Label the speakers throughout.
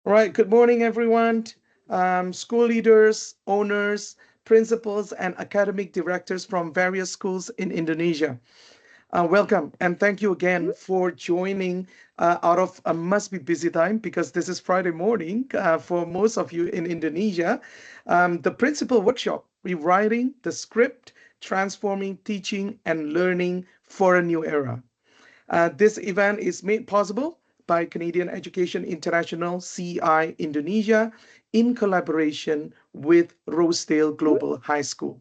Speaker 1: All right, good morning, everyone. School leaders, owners, principals, and academic directors from various schools in Indonesia. Welcome, and thank you again for joining out of a must be busy time because this is Friday morning for most of you in Indonesia. The principal workshop, rewriting the script, transforming teaching and learning for a new era. This event is made possible by Canadian Education International CI Indonesia in collaboration with Rosedale Global High School.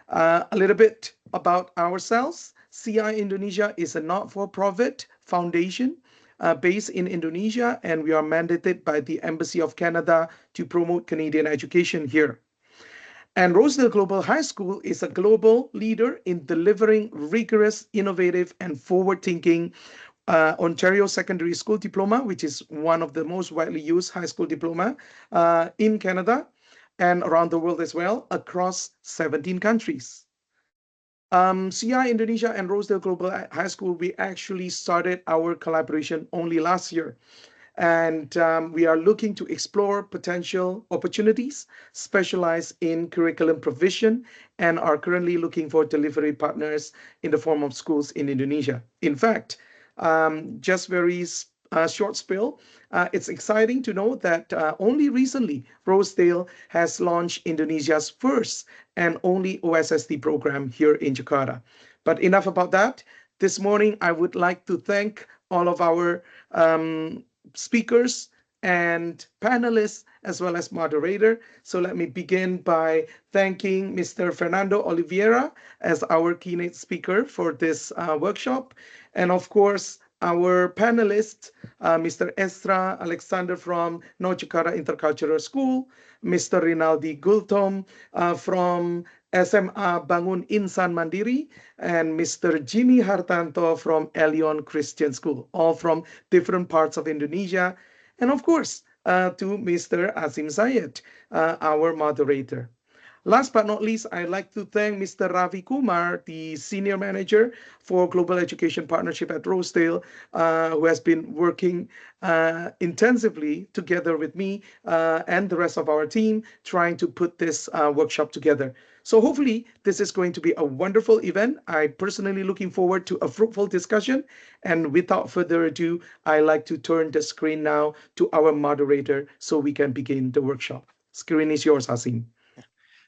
Speaker 1: A little bit about ourselves. CI Indonesia is a not for profit foundation based in Indonesia, and we are mandated by the Embassy of Canada to promote Canadian education here. And Rosedale Global High School is a global leader in delivering rigorous, innovative, and forward thinking Ontario Secondary School Diploma, which is one of the most widely used high school diploma in Canada and around the world as well, across 17 countries. CI Indonesia and Rosedale Global High School, we actually started our collaboration only last year. And we are looking to explore potential opportunities, specialize in curriculum provision, and are currently looking for delivery partners in the form of schools in Indonesia. In fact, just very short spill. It's exciting to know that only recently Rosedale has launched Indonesia's first and only OSSD program here in Jakarta. But enough about that. This morning, I would like to thank all of our speakers and panelists as well as moderator. So let me begin by thanking Mr. Fernando Oliveira as our keynote speaker for this workshop. And of course, our panelists, Mr. Estra Alexander from North Jakarta Intercultural School, Mr. Rinaldi Gultom from SMA Bangun Insan Mandiri, and Mr. Jimmy Hartanto from Elion Christian School, all from different parts of Indonesia. And of course, to Mr. Azim Zayed, our moderator. Last but not least, I'd like to thank Mr. Ravi Kumar, the Senior Manager for Global Education Partnership at Rosedale, who has been working intensively together with me and the rest of our team trying to put this workshop together. So hopefully this is going to be a wonderful event. I personally looking forward to a fruitful discussion. And without further ado, I like to turn the screen now to our moderator so we can begin the workshop. Screen is yours, Hasim.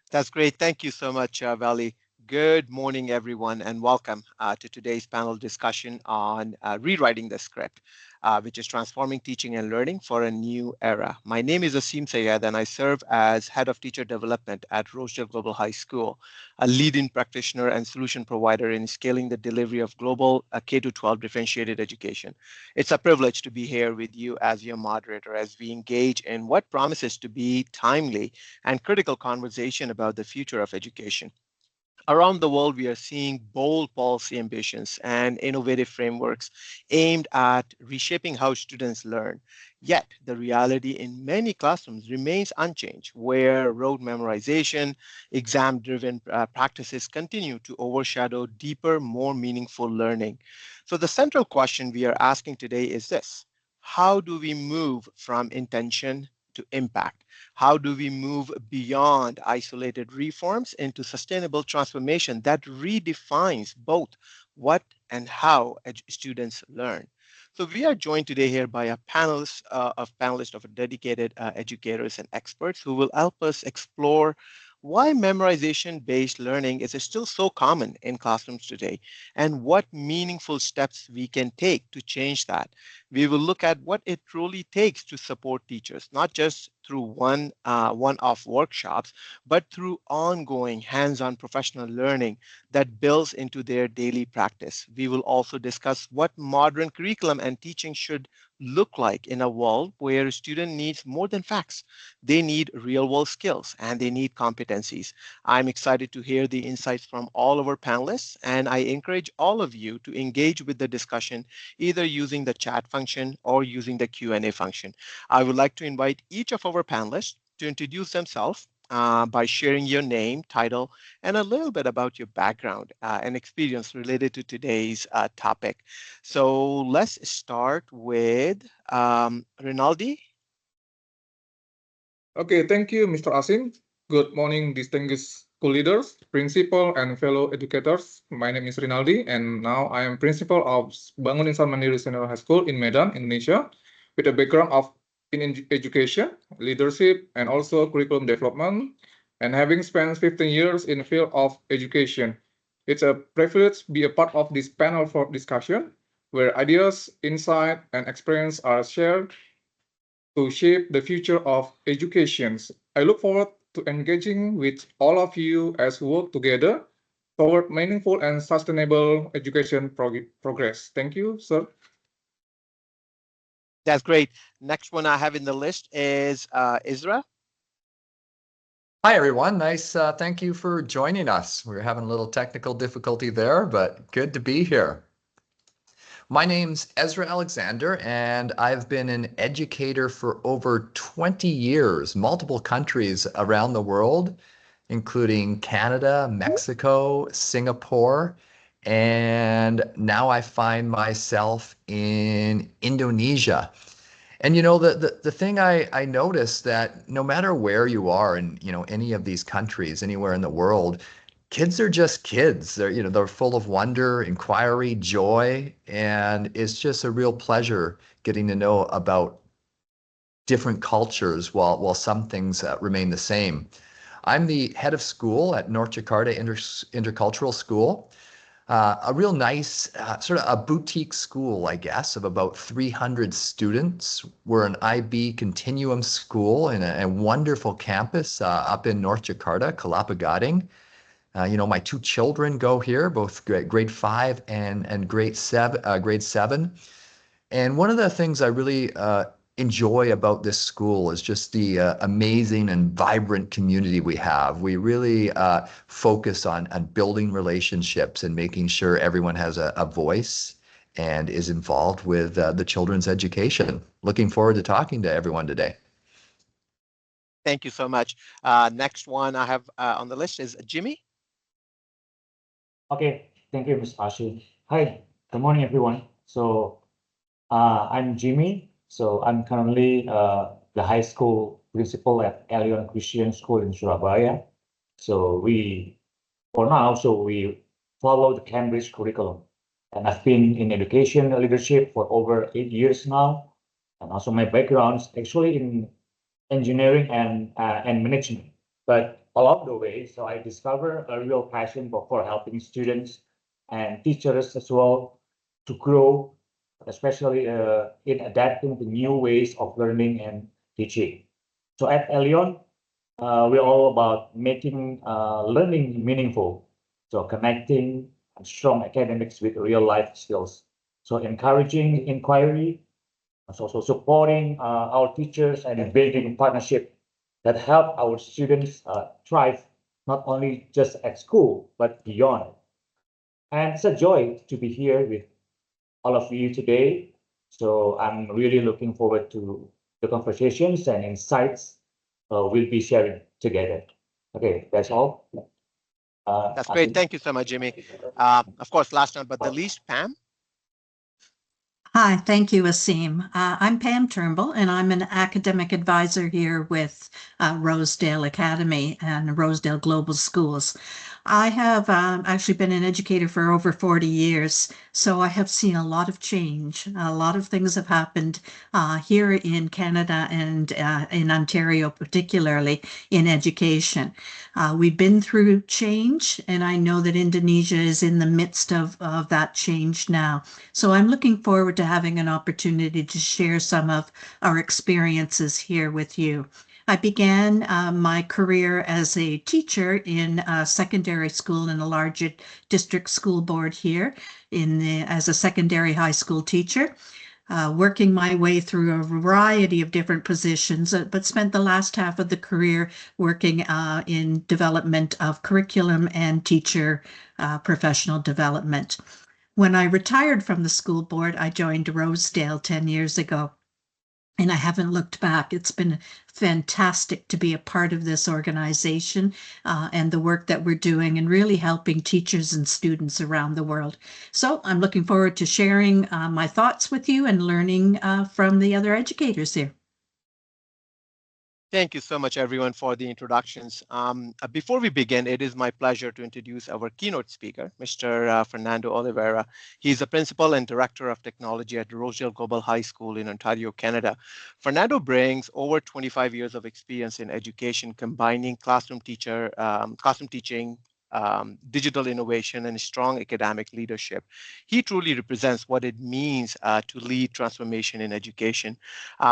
Speaker 2: That's great. Thank you so much, Vali. Good morning, everyone, and welcome to today's panel discussion on rewriting the script, which is transforming teaching and learning for a new era. My name is Asim Sayed, and I serve as Head of Teacher Development at Rosedale Global High School, a leading practitioner and solution provider in scaling the delivery of global K-12 differentiated education. It's a privilege to be here with you as your moderator as we engage in what promises to be timely and critical conversation about the future of education. Around the world, we are seeing bold policy ambitions and innovative frameworks aimed at reshaping how students learn. Yet, the reality in many classrooms remains unchanged, where rote memorization, exam driven practices continue to overshadow deeper, more meaningful learning. So, the central question we are asking today is this: how do we move from intention to impact? How do we move beyond isolated reforms into sustainable transformation that redefines both what and how students learn? So we are joined today here by a panelists of dedicated educators and experts who will help us explore why memorization-based learning is still so common in classrooms today, and what meaningful steps we can take to change that. We will look at what it truly takes to support teachers, not just through one-off workshops, but through ongoing hands-on professional learning that builds into their daily practice. We will also discuss what modern curriculum and teaching should look like in a world where a student needs more than facts. They need real-world skills and they need competencies. I'm excited to hear the insights from all of our panelists, and I encourage all of you to engage with the discussion either using the chat function or using the Q&A function. I would like to invite each of our panelists to introduce themselves by sharing your name, title, and a little bit about your background and experience related to today's topic. So let's start with Rinaldi.
Speaker 3: Okay, thank you, Mr. Asim. Good morning, distinguished school leaders, principal, and fellow educators. My name is Rinaldi, and now I am principal of Bangun Insan Mandiri Senior High School in Medan, Indonesia, with a background of in education, leadership, and also curriculum development. And having spent 15 years in the field of education, it's a privilege to be a part of this panel for discussion, where ideas, insight, and experience are shared to shape the future of education. I look forward to engaging with all of you as we work together toward meaningful and sustainable education progress. Thank you, sir.
Speaker 2: That's great. Next one I have in the list is Isra.
Speaker 4: Hi, everyone. Nice. Thank you for joining us. We were having a little technical difficulty there, but good to be here. My name's Ezra Alexander, and I've been an educator for over 20 years, multiple countries around the world, including Canada, Mexico, Singapore, and now I find myself in Indonesia. And the thing I noticed that no matter where you are in any of these countries, anywhere in the world, kids are just kids. They're full of wonder, inquiry, joy, and it's just a real pleasure getting to know about different cultures while some things remain the same. I'm the head of school at North Jakarta Intercultural School, a real nice, sort of a boutique school, I guess, of about 300 students. We're an IB continuum school in a wonderful campus up in North Jakarta, Kelapa Gading. My two children go here, both grade 5 and grade 7. And one of the things I really enjoy about this school is just the amazing and vibrant community we have. We really focus on building relationships and making sure everyone has a voice and is involved with the children's education. Looking forward to talking to everyone today.
Speaker 2: Thank you so much. Next one I have on the list is Jimmy.
Speaker 5: Okay, thank you, Ms. Ashi. Hi, good morning, everyone. So I'm Jimmy. So I'm currently the high school principal at Elion Christian School in Surabaya. So we follow the Cambridge curriculum. And I've been in education leadership for over 8 years now. And also my background is actually in engineering and management. But along the way, so I discovered a real passion for helping students and teachers as well to grow, especially in adapting to new ways of learning and teaching. So at Elion, we're all about making learning meaningful. So connecting strong academics with real life skills. So encouraging inquiry, also supporting our teachers and building partnership that help our students thrive not only just at school but beyond. And it's a joy to be here with all of you today. So I'm really looking forward to the conversations and insights we'll be sharing together. Okay, that's all.
Speaker 2: That's great. Thank you so much, Jimmy. Of course, last but not the least, Pam.
Speaker 6: Hi, thank you, Asim. I'm Pam Turnbull, and I'm an academic advisor here with Rosedale Academy and Rosedale Global Schools. I have actually been an educator for over 40 years, so I have seen a lot of change. A lot of things have happened here in Canada and in Ontario, particularly in education. We've been through change, and I know that Indonesia is in the midst of that change now. So I'm looking forward to having an opportunity to share some of our experiences here with you. I began my career as a teacher in a secondary school in a larger district school board here as a secondary high school teacher. Working my way through a variety of different positions, but spent the last half of the career working in development of curriculum and teacher professional development. When I retired from the school board, I joined Rosedale 10 years ago. And I haven't looked back. It's been fantastic to be a part of this organization and the work that we're doing and really helping teachers and students around the world. So I'm looking forward to sharing my thoughts with you and learning from the other educators here.
Speaker 2: Thank you so much, everyone, for the introductions. Before we begin, it is my pleasure to introduce our keynote speaker, Mr. Fernando Oliveira. He's a principal and director of technology at Rosedale Global High School in Ontario, Canada. Fernando brings over 25 years of experience in education, combining classroom teaching, digital innovation, and strong academic leadership. He truly represents what it means to lead transformation in education.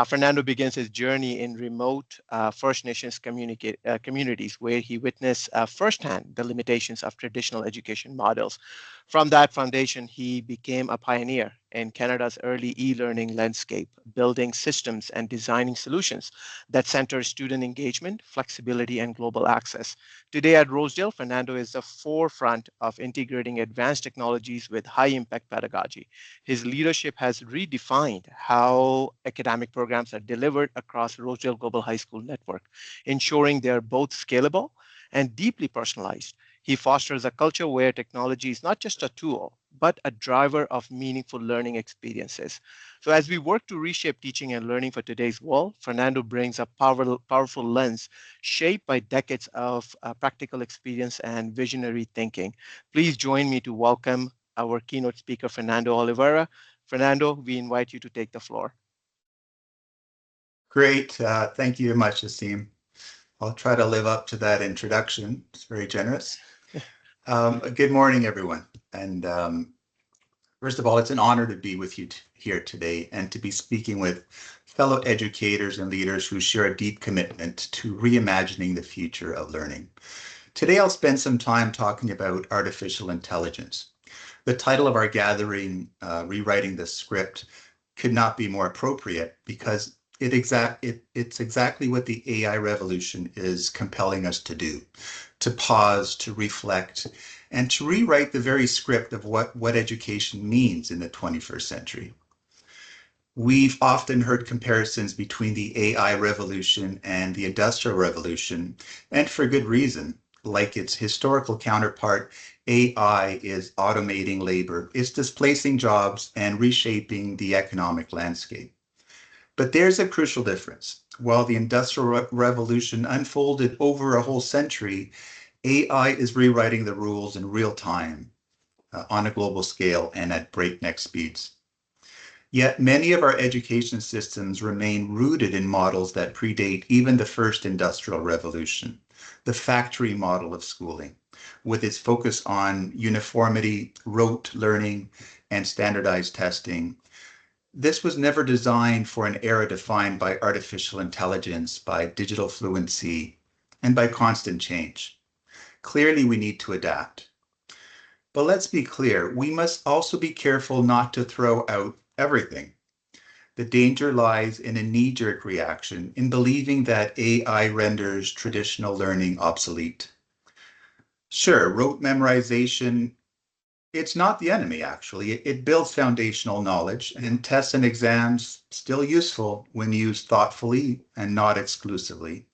Speaker 2: Fernando begins his journey in remote First Nations communities where he witnessed firsthand the limitations of traditional education models. From that foundation, he became a pioneer in Canada's early e-learning landscape, building systems and designing solutions that center student engagement, flexibility, and global access. Today at Rosedale, Fernando is the forefront of integrating advanced technologies with high-impact pedagogy. His leadership has redefined how academic programs are delivered across Rosedale Global High School network, ensuring they are both scalable and deeply personalized. He fosters a culture where technology is not just a tool, but a driver of meaningful learning experiences. So, as we work to reshape teaching and learning for today's world, Fernando brings a powerful lens shaped by decades of practical experience and visionary thinking. Please join me to welcome our keynote speaker, Fernando Oliveira. Fernando, we invite you to take the floor.
Speaker 7: Great. Thank you very much, Asim. I'll try to live up to that introduction. It's very generous. Good morning, everyone. And first of all, it's an honor to be with you here today and to be speaking with fellow educators and leaders who share a deep commitment to reimagining the future of learning. Today, I'll spend some time talking about artificial intelligence. The title of our gathering, Rewriting the Script, could not be more appropriate because it's exactly what the AI revolution is compelling us to do, to pause, to reflect, and to rewrite the very script of what education means in the 21st century. We've often heard comparisons between the AI revolution and the Industrial Revolution, and for good reason. Like its historical counterpart, AI is automating labor, it's displacing jobs and reshaping the economic landscape. But there's a crucial difference. While the Industrial Revolution unfolded over a whole century, AI is rewriting the rules in real time, on a global scale and at breakneck speeds. Yet many of our education systems remain rooted in models that predate even the first industrial revolution, the factory model of schooling, with its focus on uniformity, rote learning, and standardized testing. This was never designed for an era defined by artificial intelligence, by digital fluency, and by constant change. Clearly, we need to adapt. But let's be clear, we must also be careful not to throw out everything. The danger lies in a knee-jerk reaction, in believing that AI renders traditional learning obsolete. Sure, rote memorization, it's not the enemy, actually. It builds foundational knowledge, and tests and exams still useful when used thoughtfully and not exclusively.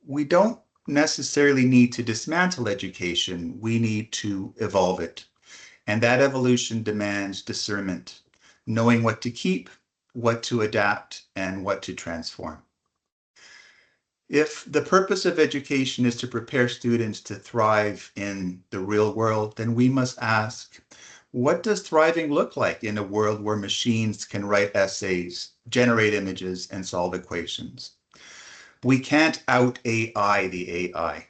Speaker 7: We don't necessarily need to dismantle education. We need to evolve it. And that evolution demands discernment, knowing what to keep, what to adapt, and what to transform. If the purpose of education is to prepare students to thrive in the real world, then we must ask, what does thriving look like in a world where machines can write essays, generate images, and solve equations? We can't out AI the AI.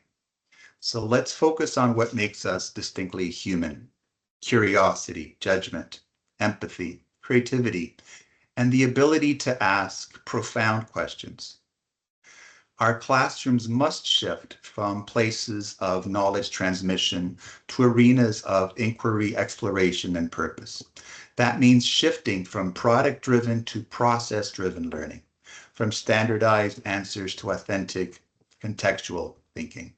Speaker 7: So let's focus on what makes us distinctly human: curiosity, judgment, empathy, creativity, and the ability to ask profound questions. Our classrooms must shift from places of knowledge transmission to arenas of inquiry, exploration, and purpose. That means shifting from product-driven to process-driven learning, from standardized answers to authentic, contextual thinking.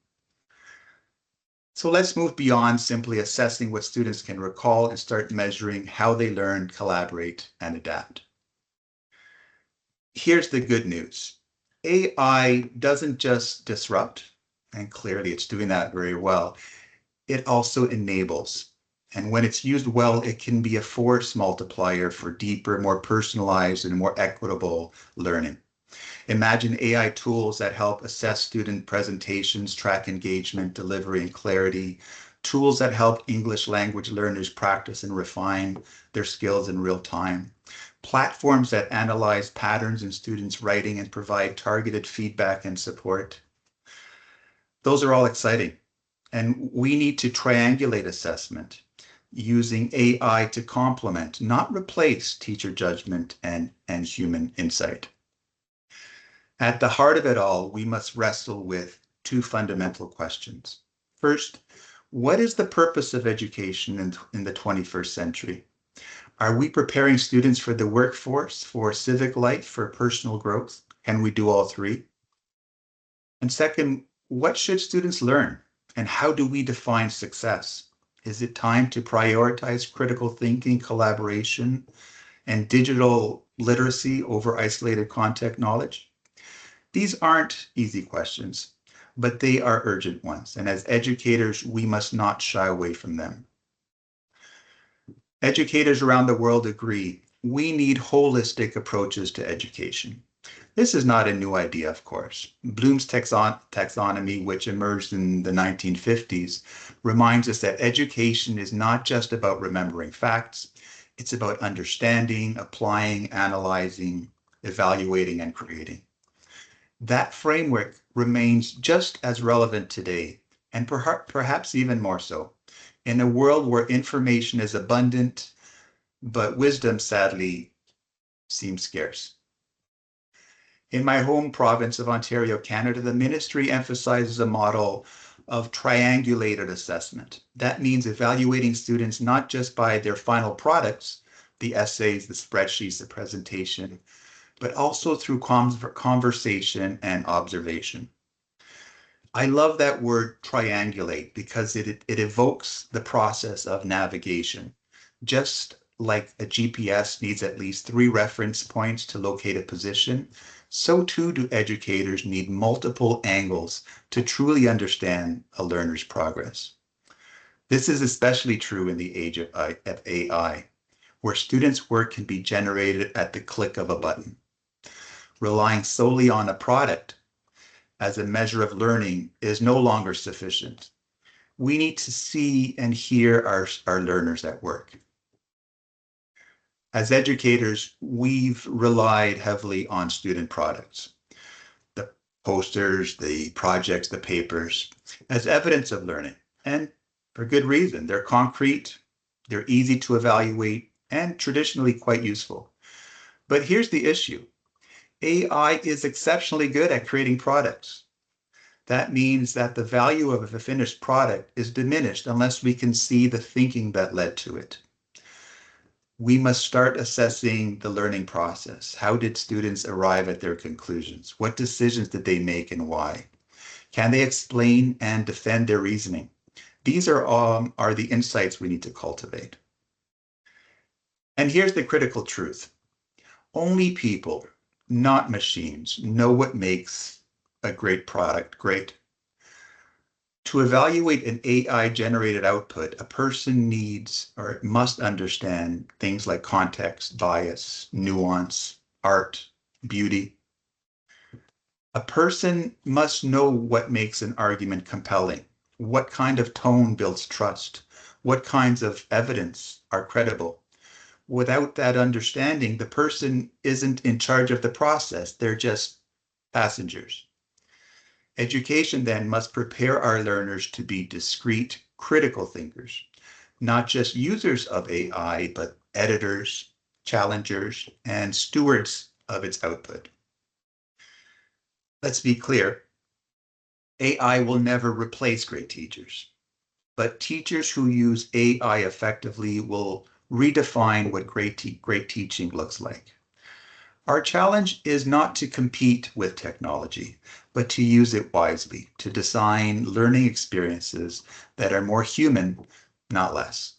Speaker 7: So let's move beyond simply assessing what students can recall and start measuring how they learn, collaborate, and adapt. Here's the good news. AI doesn't just disrupt, and clearly it's doing that very well. It also enables. And when it's used well, it can be a force multiplier for deeper, more personalized, and more equitable learning. Imagine AI tools that help assess student presentations, track engagement, delivery, and clarity. Tools that help English language learners practice and refine their skills in real time. Platforms that analyze patterns in students' writing and provide targeted feedback and support. Those are all exciting. And we need to triangulate assessment using AI to complement, not replace, teacher judgment and human insight. At the heart of it all, we must wrestle with two fundamental questions. First, what is the purpose of education in the 21st century? Are we preparing students for the workforce, for civic life, for personal growth? Can we do all three? And second, what should students learn? And how do we define success? Is it time to prioritize critical thinking, collaboration, and digital literacy over isolated content knowledge? These aren't easy questions, but they are urgent ones. And as educators, we must not shy away from them. Educators around the world agree we need holistic approaches to education. This is not a new idea, of course. Bloom's taxonomy, which emerged in the 1950s, reminds us that education is not just about remembering facts, it's about understanding, applying, analyzing, evaluating, and creating. That framework remains just as relevant today, and perhaps even more so, in a world where information is abundant, but wisdom, sadly, seems scarce. In my home province of Ontario, Canada, the ministry emphasizes a model of triangulated assessment. That means evaluating students not just by their final products, the essays, the spreadsheets, the presentation, but also through conversation and observation. I love that word triangulate because it evokes the process of navigation. Just like a GPS needs at least 3 reference points to locate a position, so too do educators need multiple angles to truly understand a learner's progress. This is especially true in the age of AI, where students' work can be generated at the click of a button. Relying solely on a product as a measure of learning is no longer sufficient. We need to see and hear our learners at work. As educators, we've relied heavily on student products, the posters, the projects, the papers, as evidence of learning. And for good reason. They're concrete, they're easy to evaluate, and traditionally quite useful. But here's the issue. AI is exceptionally good at creating products. That means that the value of a finished product is diminished unless we can see the thinking that led to it. We must start assessing the learning process. How did students arrive at their conclusions? What decisions did they make and why? Can they explain and defend their reasoning? These are the insights we need to cultivate. And here's the critical truth. Only people, not machines, know what makes a great product great. To evaluate an AI-generated output, a person needs or must understand things like context, bias, nuance, art, beauty. A person must know what makes an argument compelling, what kind of tone builds trust, what kinds of evidence are credible. Without that understanding, the person isn't in charge of the process, they're just passengers. Education then must prepare our learners to be discrete, critical thinkers, not just users of AI, but editors, challengers, and stewards of its output. Let's be clear, AI will never replace great teachers, but teachers who use AI effectively will redefine what great teaching looks like. Our challenge is not to compete with technology, but to use it wisely, to design learning experiences that are more human, not less.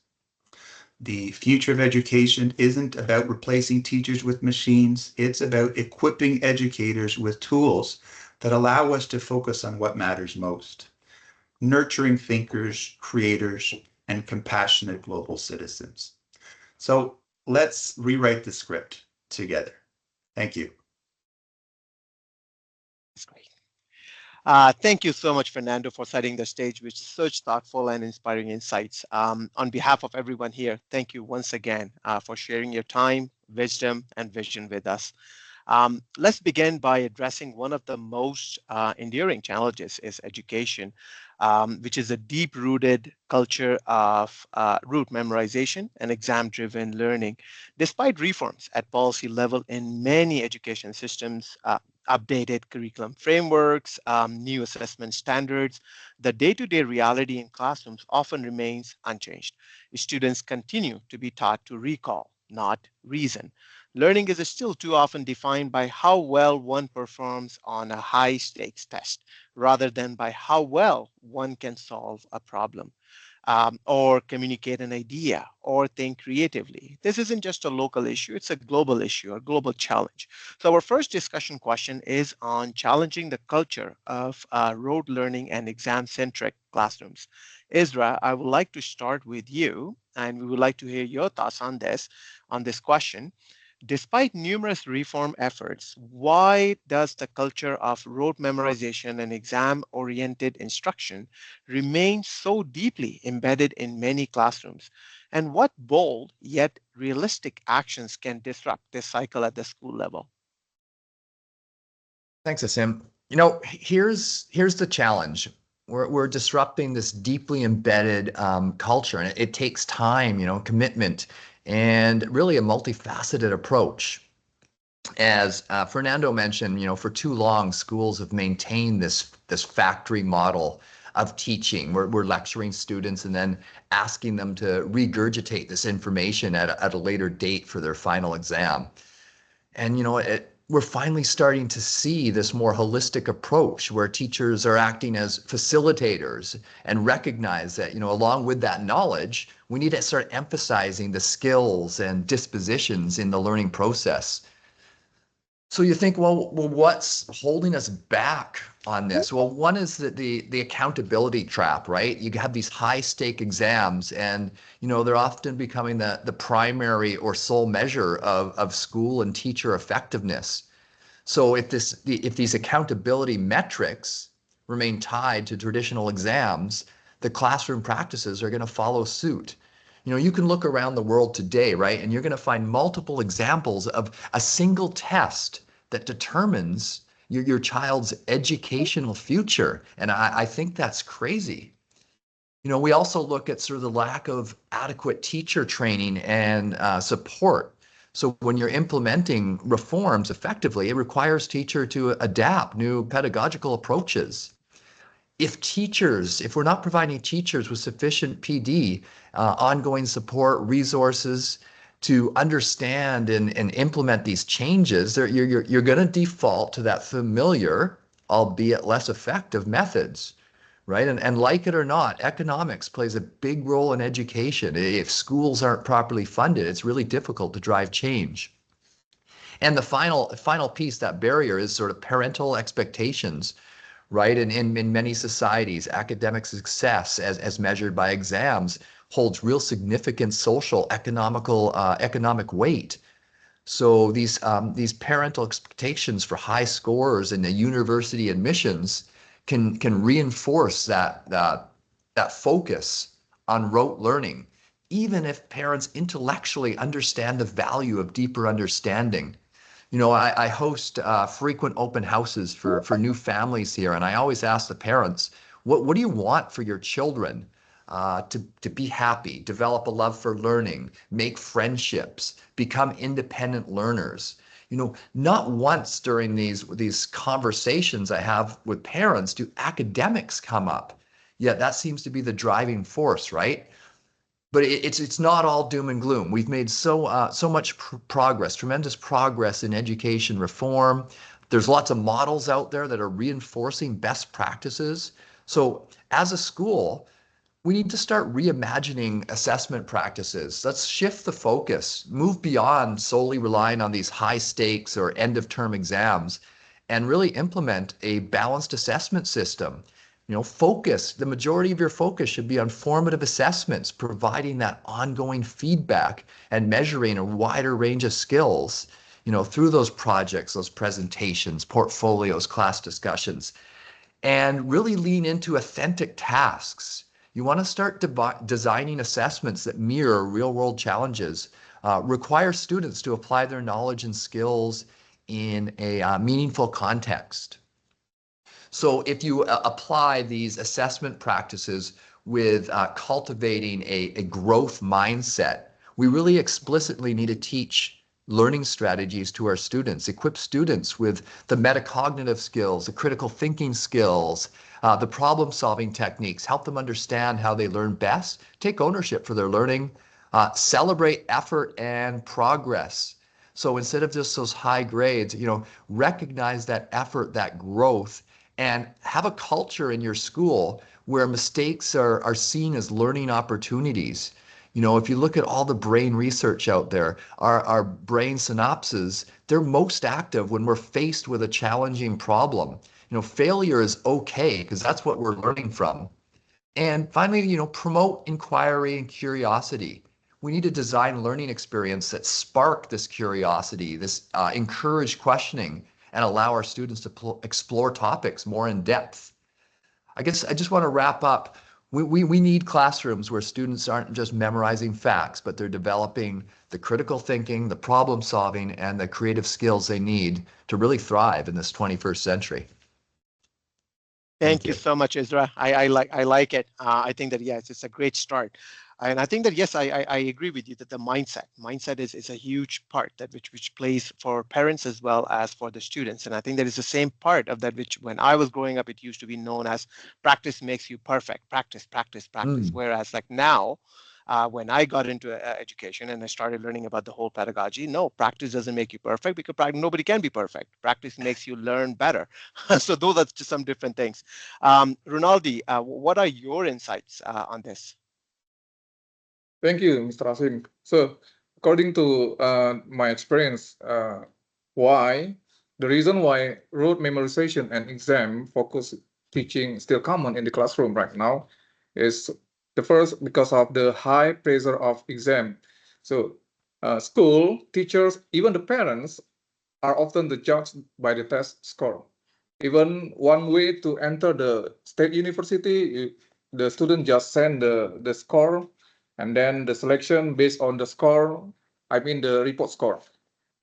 Speaker 7: The future of education isn't about replacing teachers with machines. It's about equipping educators with tools that allow us to focus on what matters most, nurturing thinkers, creators, and compassionate global citizens. So let's rewrite the script together. Thank you.
Speaker 2: Thank you so much, Fernando, for setting the stage with such thoughtful and inspiring insights. On behalf of everyone here, thank you once again for sharing your time, wisdom, and vision with us. Let's begin by addressing one of the most enduring challenges is education, which is a deep-rooted culture of rote memorization and exam-driven learning. Despite reforms at policy level in many education systems, updated curriculum frameworks, new assessment standards, the day-to-day reality in classrooms often remains unchanged. Students continue to be taught to recall, not reason. Learning is still too often defined by how well one performs on a high stakes test rather than by how well one can solve a problem or communicate an idea or think creatively. This isn't just a local issue, it's a global issue, a global challenge. So, our first discussion question is on challenging the culture of rote learning and exam centric classrooms. Isra, I would like to start with you, and we would like to hear your thoughts on this question. Despite numerous reform efforts, why does the culture of rote memorization and exam oriented instruction remain so deeply embedded in many classrooms? And what bold yet realistic actions can disrupt this cycle at the school level?
Speaker 4: Thanks, Asim. Here's the challenge. We're disrupting this deeply embedded culture, and it takes time, commitment, and really a multifaceted approach. As Fernando mentioned, for too long, schools have maintained this factory model of teaching. We're lecturing students and then asking them to regurgitate this information at a later date for their final exam. And we're finally starting to see this more holistic approach where teachers are acting as facilitators and recognize that, along with that knowledge, we need to start emphasizing the skills and dispositions in the learning process. So you think, well, what's holding us back on this? Well, one is the accountability trap, right? You have these high stake exams, and they're often becoming the primary or sole measure of school and teacher effectiveness. So if these accountability metrics remain tied to traditional exams, the classroom practices are going to follow suit. You can look around the world today, right? And you're going to find multiple examples of a single test that determines your child's educational future. And I think that's crazy. We also look at sort of the lack of adequate teacher training and support. So when you're implementing reforms effectively, it requires teacher to adapt new pedagogical approaches. If we're not providing teachers with sufficient PD, ongoing support, resources to understand and implement these changes, you're going to default to that familiar, albeit less effective methods, right? And like it or not, economics plays a big role in education. If schools aren't properly funded, it's really difficult to drive change. And the final piece, that barrier, is sort of parental expectations, right? And in many societies, academic success as measured by exams holds real significant social, economic weight. So these parental expectations for high scores in the university admissions can reinforce that focus on rote learning, even if parents intellectually understand the value of deeper understanding. I host frequent open houses for new families here, and I always ask the parents, what do you want for your children to be happy, develop a love for learning, make friendships, become independent learners? Not once during these conversations I have with parents do academics come up. Yet that seems to be the driving force, right? But it's not all doom and gloom. We've made so much progress, tremendous progress in education reform. There's lots of models out there that are reinforcing best practices. So as a school, we need to start reimagining assessment practices. Let's shift the focus, move beyond solely relying on these high stakes or end of term exams, and really implement a balanced assessment system. The majority of your focus should be on formative assessments, providing that ongoing feedback and measuring a wider range of skills, through those projects, those presentations, portfolios, class discussions. and really lean into authentic tasks. You want to start designing assessments that mirror real-world challenges, require students to apply their knowledge and skills in a meaningful context. So if you apply these assessment practices with cultivating a growth mindset, we really explicitly need to teach learning strategies to our students, equip students with the metacognitive skills, the critical thinking skills, the problem-solving techniques, help them understand how they learn best, take ownership for their learning, celebrate effort and progress. So instead of just those high grades, recognize that effort, that growth, and have a culture in your school where mistakes are seen as learning opportunities. If you look at all the brain research out there, our brain synapses, they're most active when we're faced with a challenging problem. Failure is okay because that's what we're learning from. And finally, promote inquiry and curiosity. We need to design learning experience that spark this curiosity, this encourage questioning, and allow our students to explore topics more in depth. I guess I just want to wrap up. We need classrooms where students aren't just memorizing facts, but they're developing the critical thinking, the problem solving, and the creative skills they need to really thrive in this 21st century.
Speaker 2: Thank you so much, Ezra. I like it. I think that yes, it's a great start, and I think that yes, I agree with you that the mindset is a huge part that which plays for parents as well as for the students, and I think that is the same part of that which when I was growing up it used to be known as practice makes you perfect. Practice, practice, practice. Whereas like now, when I got into education and I started learning about the whole pedagogy, no, practice doesn't make you perfect because nobody can be perfect. Practice makes you learn better. So those are just some different things. Ronaldi, what are your insights on this?
Speaker 3: Thank you, Mr. Asim. So, according to my experience, the reason why rote memorization and exam focus teaching still common in the classroom right now is the first because of the high pressure of exam. So, school, teachers, even the parents are often the judged by the test score. Even one way to enter the state university, the student just send the score and then the selection based on the score, I mean the report score.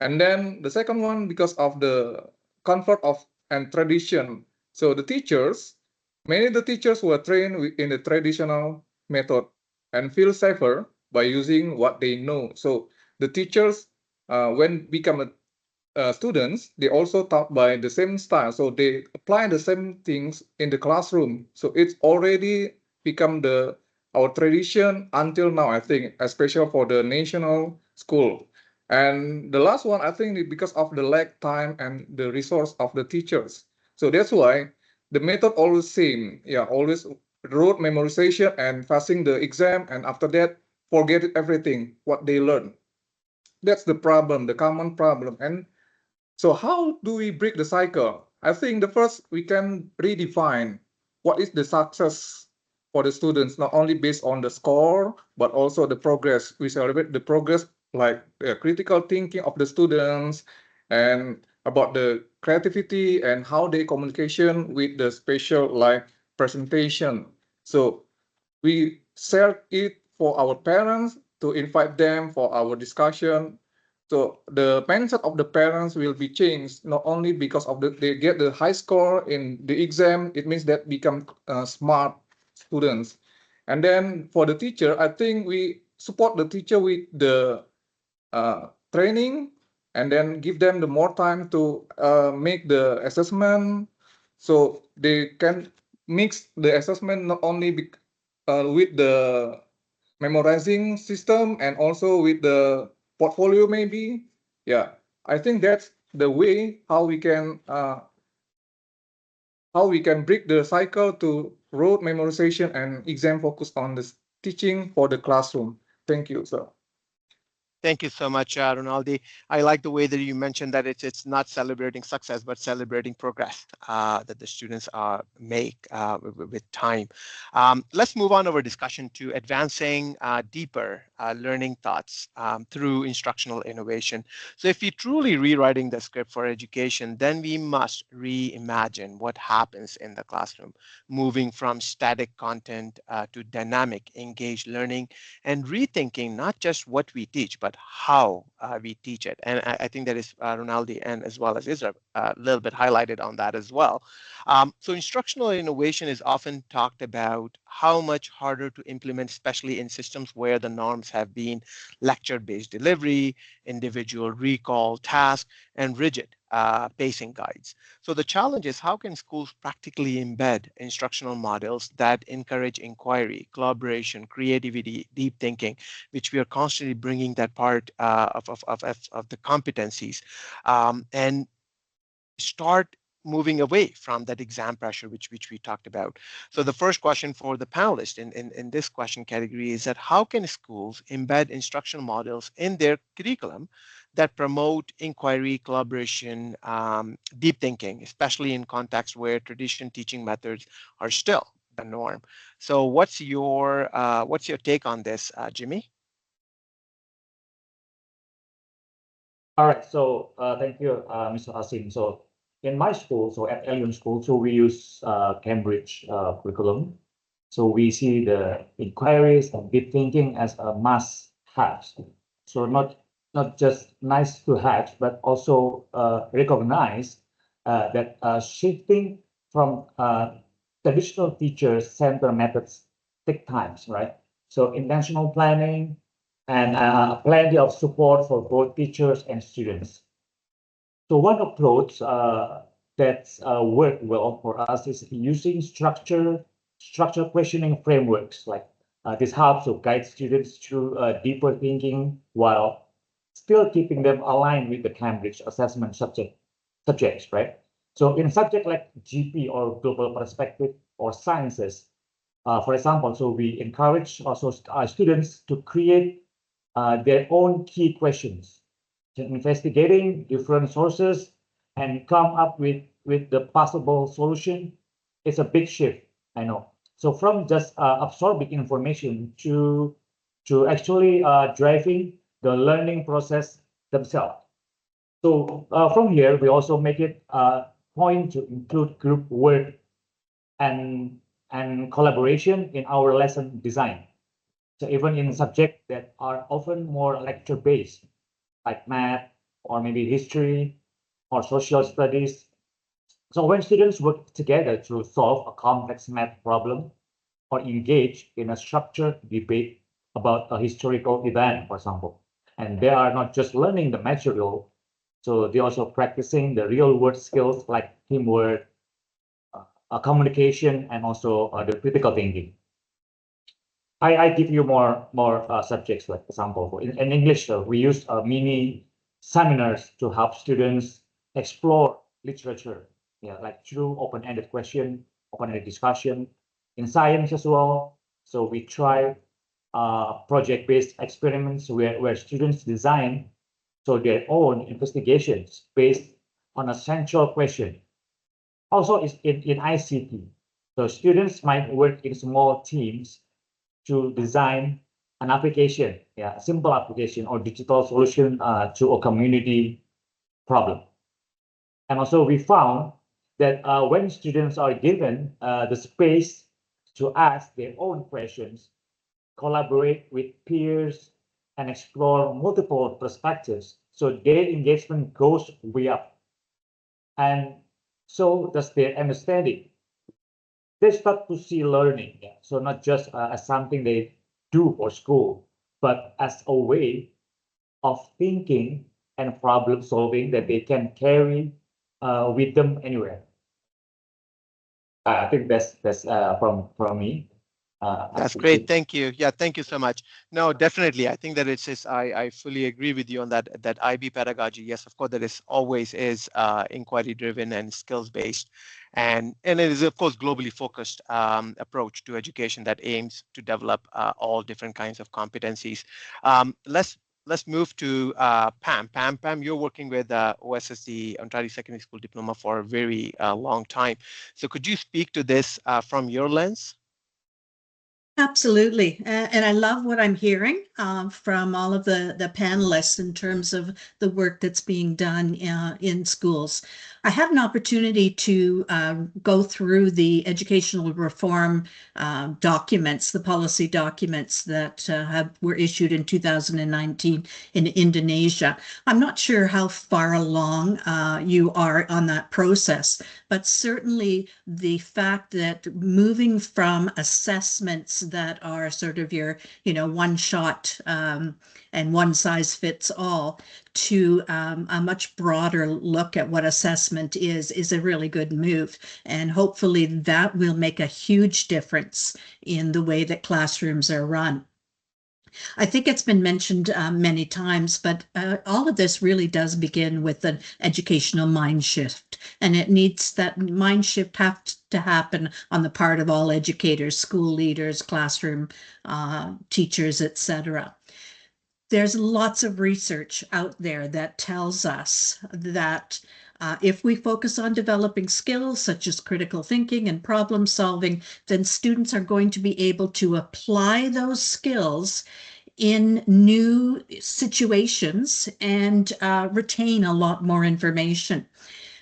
Speaker 3: And then the second one, because of the comfort of and tradition. So the teachers, many of the teachers were trained in the traditional method and feel safer by using what they know. So the teachers, when become students, they also taught by the same style. So they apply the same things in the classroom. So it's already become our tradition until now, I think, especially for the national school. And the last one, I think, because of the lack time and the resource of the teachers. So that's why the method always same. Yeah, always rote memorization and passing the exam, and after that, forget everything what they learn. That's the problem, the common problem. And so how do we break the cycle? I think the first we can redefine what is the success for the students, not only based on the score, but also the progress. We celebrate the progress like the critical thinking of the students and about the creativity and how they communication with the special like presentation. So we share it for our parents to invite them for our discussion. So the mindset of the parents will be changed not only because of they get the high score in the exam. It means that become smart students. And then for the teacher, I think we support the teacher with the training and then give them the more time to make the assessment so they can mix the assessment not only with the memorizing system and also with the portfolio maybe. Yeah, I think that's the way how we can break the cycle to rote memorization and exam focus on the teaching for the classroom. Thank you, sir.
Speaker 2: Thank you so much, Ronaldi. I like the way that you mentioned that it's not celebrating success, but celebrating progress that the students make with time. Let's move on our discussion to advancing deeper learning thoughts through instructional innovation. So if we're truly rewriting the script for education, then we must reimagine what happens in the classroom, moving from static content to dynamic, engaged learning and rethinking not just what we teach, but how we teach it. And I think that is Ronaldi and as well as Isra a little bit highlighted on that as well. So instructional innovation is often talked about how much harder to implement, especially in systems where the norms have been lecture-based delivery, individual recall, task, and rigid pacing guides. So the challenge is how can schools practically embed instructional models that encourage inquiry, collaboration, creativity, deep thinking, which we are constantly bringing that part of the competencies, and start moving away from that exam pressure which we talked about. So the first question for the panelists in this question category is that how can schools embed instructional models in their curriculum that promote inquiry, collaboration, deep thinking, especially in contexts where tradition teaching methods are still the norm. So what's your take on this, Jimmy?
Speaker 5: All right, so thank you, Mr. Asim. So in my school, so at Alien School, so we use Cambridge curriculum. So we see the inquiries and deep thinking as a must-have. So not just nice to have, but also recognize that shifting from traditional teacher-centered methods take times, right? So intentional planning, and plenty of support for both teachers and students. So one approach that's worked well for us is using structure questioning frameworks. Like this helps to guide students through deeper thinking while still keeping them aligned with the Cambridge assessment subjects, right? So in a subject like GP or global perspective or sciences, for example, so we encourage also students to create their own key questions, investigating different sources and come up with the possible solution. It's a big shift, I know. So from just absorbing information to actually driving the learning process themselves. So from here, we also make it a point to include group work and collaboration in our lesson design. So even in subjects that are often more lecture-based, like math or maybe history or social studies. So when students work together to solve a complex math problem or engage in a structured debate about a historical event, for example, and they are not just learning the material, so they're also practicing the real world skills like teamwork, communication, and also the critical thinking. I give you more subjects, like example. In English, we use mini seminars to help students explore literature, yeah, like through open-ended question, open-ended discussion. In science as well, so we try project-based experiments where students design so their own investigations based on a central question. Also, is in ICT, so students might work in small teams to design an application, yeah, a simple application or digital solution to a community problem. And also we found that when students are given the space to ask their own questions, collaborate with peers, and explore multiple perspectives, so their engagement goes way up. And so does their understanding. They start to see learning, yeah. So not just as something they do for school, but as a way of thinking and problem solving that they can carry with them anywhere. I think that's from me.
Speaker 2: That's great. Thank you. Yeah, thank you so much. No, definitely. I think that I fully agree with you on that IB pedagogy. Yes, of course, that is always is inquiry driven and skills based. And it is, of course, globally focused approach to education that aims to develop all different kinds of competencies. Let's let's move to Pam. Pam, you're working with OSSD, Ontario Secondary School Diploma, for a very long time. So could you speak to this from your lens?
Speaker 6: Absolutely. And I love what I'm hearing from all of the panelists in terms of the work that's being done in schools. I had an opportunity to go through the educational reform documents, the policy documents that were issued in 2019 in Indonesia. I'm not sure how far along you are on that process, but certainly the fact that moving from assessments that are sort of your, one shot and one size fits all to a much broader look at what assessment is a really good move. And hopefully that will make a huge difference in the way that classrooms are run. I think it's been mentioned many times, but all of this really does begin with an educational mind shift. And it needs that mind shift have to happen on the part of all educators, school leaders, classroom teachers, etc. There's lots of research out there that tells us that if we focus on developing skills such as critical thinking and problem solving, then students are going to be able to apply those skills in new situations and retain a lot more information.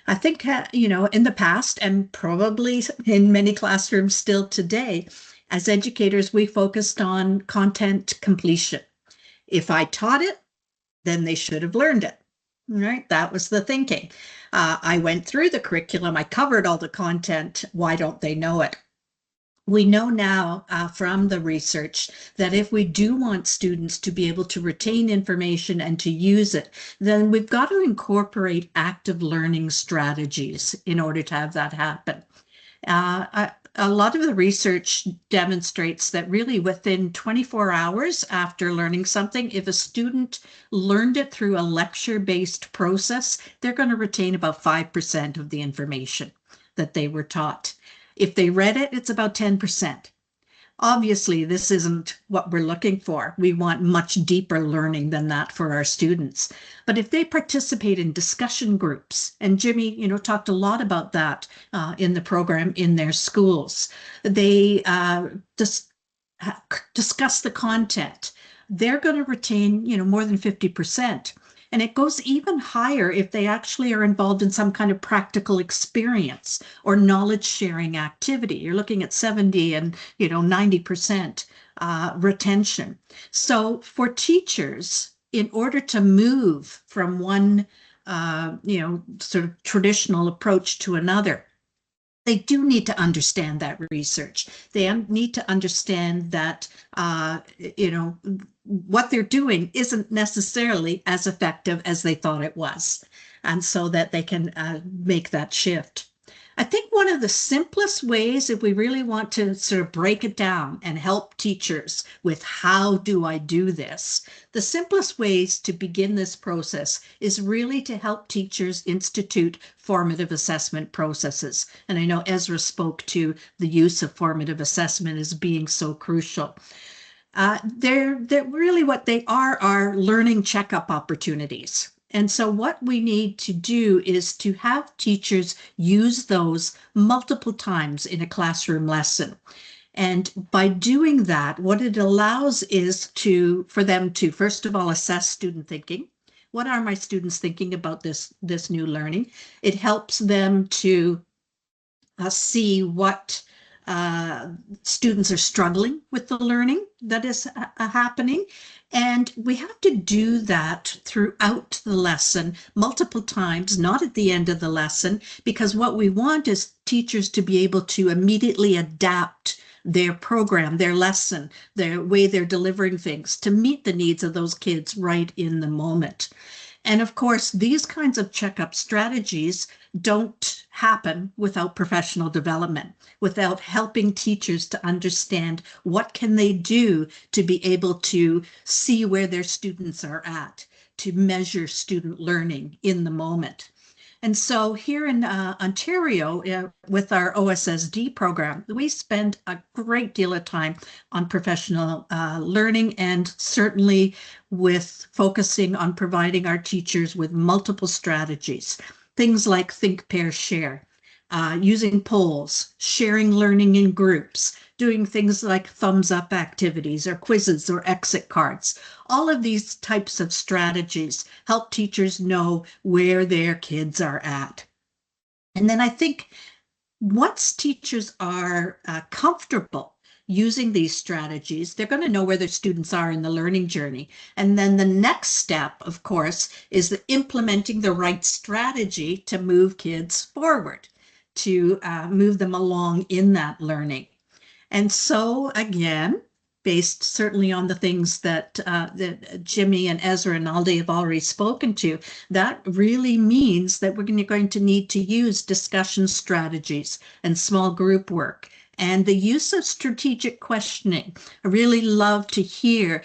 Speaker 6: I think, in the past and probably in many classrooms still today, as educators, we focused on content completion. If I taught it, then they should have learned it. Right? That was the thinking. I went through the curriculum. I covered all the content. Why don't they know it? We know now from the research that if we do want students to be able to retain information and to use it, then we've got to incorporate active learning strategies in order to have that happen. A lot of the research demonstrates that really within 24 hours after learning something, if a student learned it through a lecture-based process, they're going to retain about 5% of the information that they were taught. If they read it, it's about 10%. Obviously, this isn't what we're looking for. We want much deeper learning than that for our students. But if they participate in discussion groups, and Jimmy, talked a lot about that in the program in their schools, they discuss the content, they're going to retain, more than 50%. And it goes even higher if they actually are involved in some kind of practical experience or knowledge sharing activity. You're looking at 70 and 90% retention. So for teachers, in order to move from one sort of traditional approach to another, they do need to understand that research. They need to understand that, what they're doing isn't necessarily as effective as they thought it was. And so that they can make that shift. I think one of the simplest ways, if we really want to sort of break it down and help teachers with how do I do this, the simplest ways to begin this process is really to help teachers institute formative assessment processes. And I know Ezra spoke to the use of formative assessment as being so crucial. They're really what they are learning checkup opportunities. And so what we need to do is to have teachers use those multiple times in a classroom lesson. And by doing that, what it allows is for them to, first of all, assess student thinking. What are my students thinking about this new learning? It helps them to see what students are struggling with the learning that is happening. And we have to do that throughout the lesson multiple times, not at the end of the lesson, because what we want is teachers to be able to immediately adapt their program, their lesson, their way they're delivering things to meet the needs of those kids right in the moment. And of course, these kinds of checkup strategies don't happen without professional development, without helping teachers to understand what can they do to be able to see where their students are at, to measure student learning in the moment. And so here in Ontario, with our OSSD program, we spend a great deal of time on professional learning, and certainly with focusing on providing our teachers with multiple strategies. Things like think, pair, share, using polls, sharing learning in groups, doing things like thumbs up activities or quizzes or exit cards. All of these types of strategies help teachers know where their kids are at. And then I think once teachers are comfortable using these strategies, they're going to know where their students are in the learning journey. And then the next step, of course, is the implementing the right strategy to move kids forward, to move them along in that learning. And so, again, based certainly on the things that Jimmy and Ezra and Aldi have already spoken to, that really means that we're going to need to use discussion strategies and small group work and the use of strategic questioning. I really love to hear,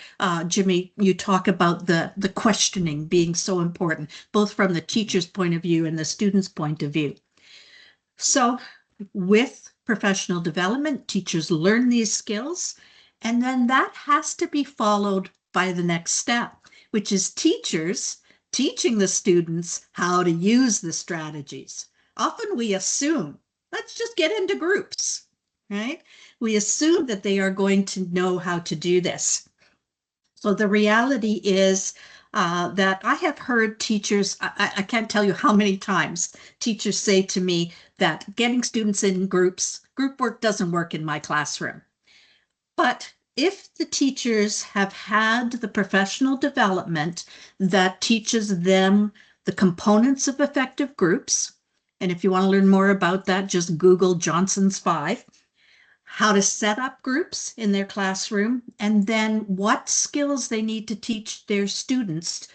Speaker 6: Jimmy, you talk about the questioning being so important, both from the teacher's point of view and the student's point of view. So with professional development, teachers learn these skills, and then that has to be followed by the next step, which is teachers teaching the students how to use the strategies. Often we assume, let's just get into groups, right? We assume that they are going to know how to do this. So the reality is that I have heard teachers, I can't tell you how many times teachers say to me that getting students in groups, group work doesn't work in my classroom. But if the teachers have had the professional development that teaches them the components of effective groups, and if you want to learn more about that, just Google Johnson's 5, how to set up groups in their classroom, and then what skills they need to teach their students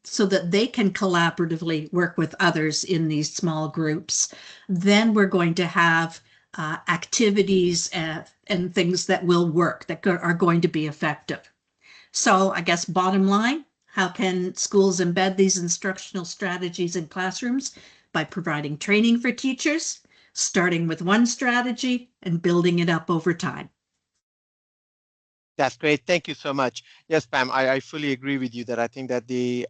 Speaker 6: so that they can collaboratively work with others in these small groups. Then we're going to have activities and things that will work, that are going to be effective. So I guess bottom line, how can schools embed these instructional strategies in classrooms? By providing training for teachers, starting with one strategy and building it up over time.
Speaker 2: That's great. Thank you so much. Yes, Pam, I fully agree with you that I think that the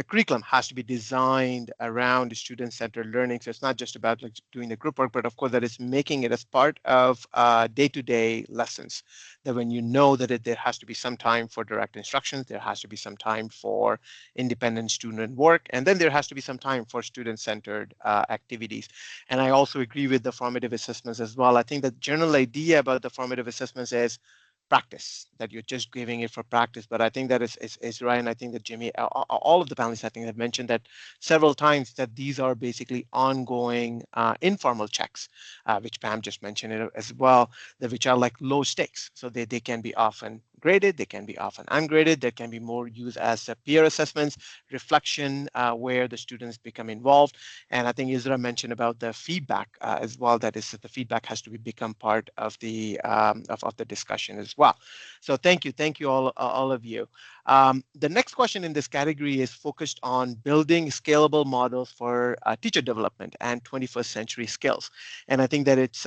Speaker 2: curriculum has to be designed around student-centered learning. So it's not just about like doing the group work, but of course that it's making it as part of day-to-day lessons. That when you know that there has to be some time for direct instructions, there has to be some time for independent student work, and then there has to be some time for student-centered activities. And I also agree with the formative assessments as well. I think the general idea about the formative assessments is practice, that you're just giving it for practice. But I think that is right. And I think that Jimmy, all of the panelists, I think, have mentioned that several times, that these are basically ongoing informal checks, which Pam just mentioned as well, that which are like low stakes. So they can be often graded, they can be often ungraded, they can be more used as peer assessments, reflection, where the students become involved. And I think Isra mentioned about the feedback as well, that is that the feedback has to become part of the of the discussion as well. So thank you all of you. The next question in this category is focused on building scalable models for teacher development and 21st century skills. And I think that it's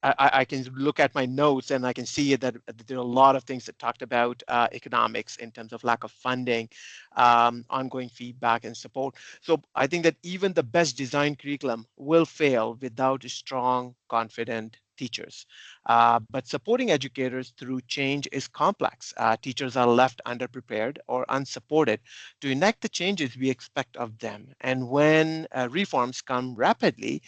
Speaker 2: I can look at my notes and I can see that there are a lot of things that talked about economics in terms of lack of funding, ongoing feedback and support. So I think that even the best designed curriculum will fail without strong, confident teachers. But supporting educators through change is complex. Teachers are left underprepared or unsupported to enact the changes we expect of them. And when reforms come rapidly,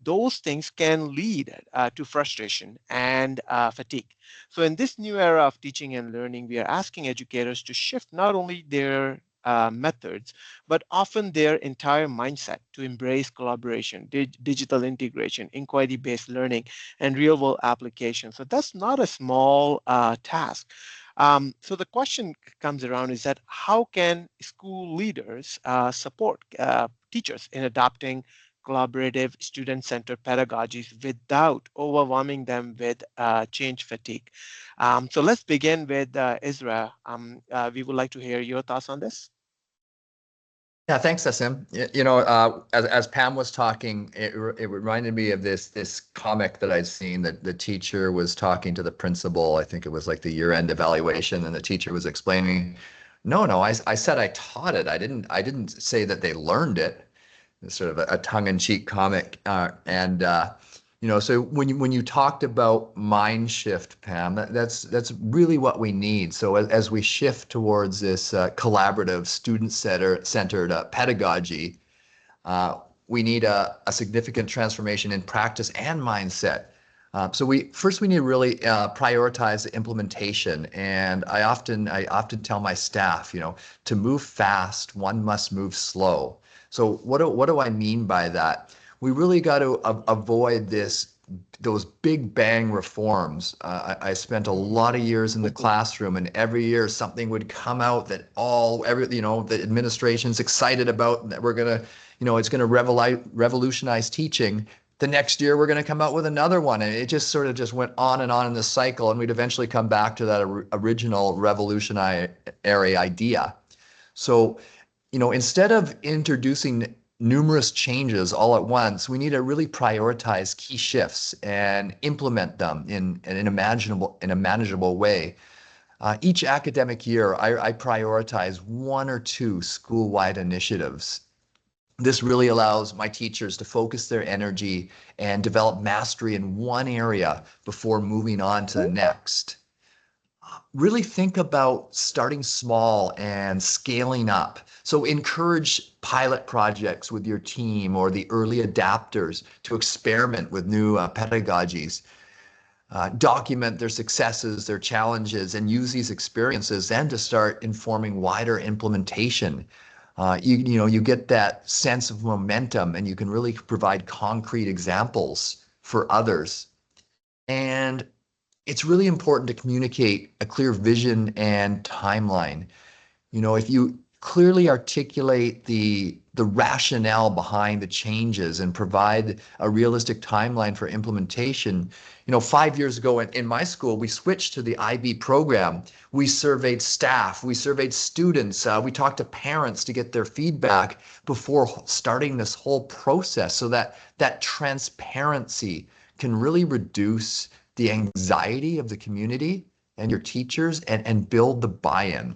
Speaker 2: those things can lead to frustration and fatigue. So in this new era of teaching and learning, we are asking educators to shift not only their methods, but often their entire mindset to embrace collaboration, digital integration, inquiry-based learning, and real-world application. So that's not a small task. So the question comes around is that how can school leaders support teachers in adopting collaborative, student-centered pedagogies without overwhelming them with change fatigue? So let's begin with Isra. We would like to hear your thoughts on this.
Speaker 4: Yeah, thanks, Asim. As Pam was talking, it reminded me of this comic that I'd seen that the teacher was talking to the principal. I think it was like the year-end evaluation, and the teacher was explaining, no, I said I taught it. I didn't say that they learned it. It's sort of a tongue-in-cheek comic, so when you talked about mind shift, Pam, that's really what we need. So as we shift towards this collaborative, student-centered pedagogy, we need a significant transformation in practice and mindset. So we need to really prioritize the implementation. And I often tell my staff, to move fast, one must move slow. So what do I mean by that? We really got to avoid those big bang reforms. I spent a lot of years in the classroom, and every year something would come out that the administration's excited about, and that it's going to revolutionize teaching. The next year we're going to come out with another one, and it just sort of just went on and on in this cycle, and we'd eventually come back to that original revolutionary idea. So, instead of introducing numerous changes all at once, we need to really prioritize key shifts and implement them in a manageable way. Each academic year, I prioritize one or two school-wide initiatives. This really allows my teachers to focus their energy and develop mastery in one area before moving on to the next. Really think about starting small and scaling up. So encourage pilot projects with your team or the early adapters to experiment with new pedagogies. Document their successes, their challenges, and use these experiences then to start informing wider implementation. You get that sense of momentum, and you can really provide concrete examples for others. And it's really important to communicate a clear vision and timeline. If you clearly articulate the rationale behind the changes and provide a realistic timeline for implementation. 5 years ago in my school, we switched to the IB program. We surveyed staff, we surveyed students, we talked to parents to get their feedback before starting this whole process, so that transparency can really reduce the anxiety of the community and your teachers and build the buy-in.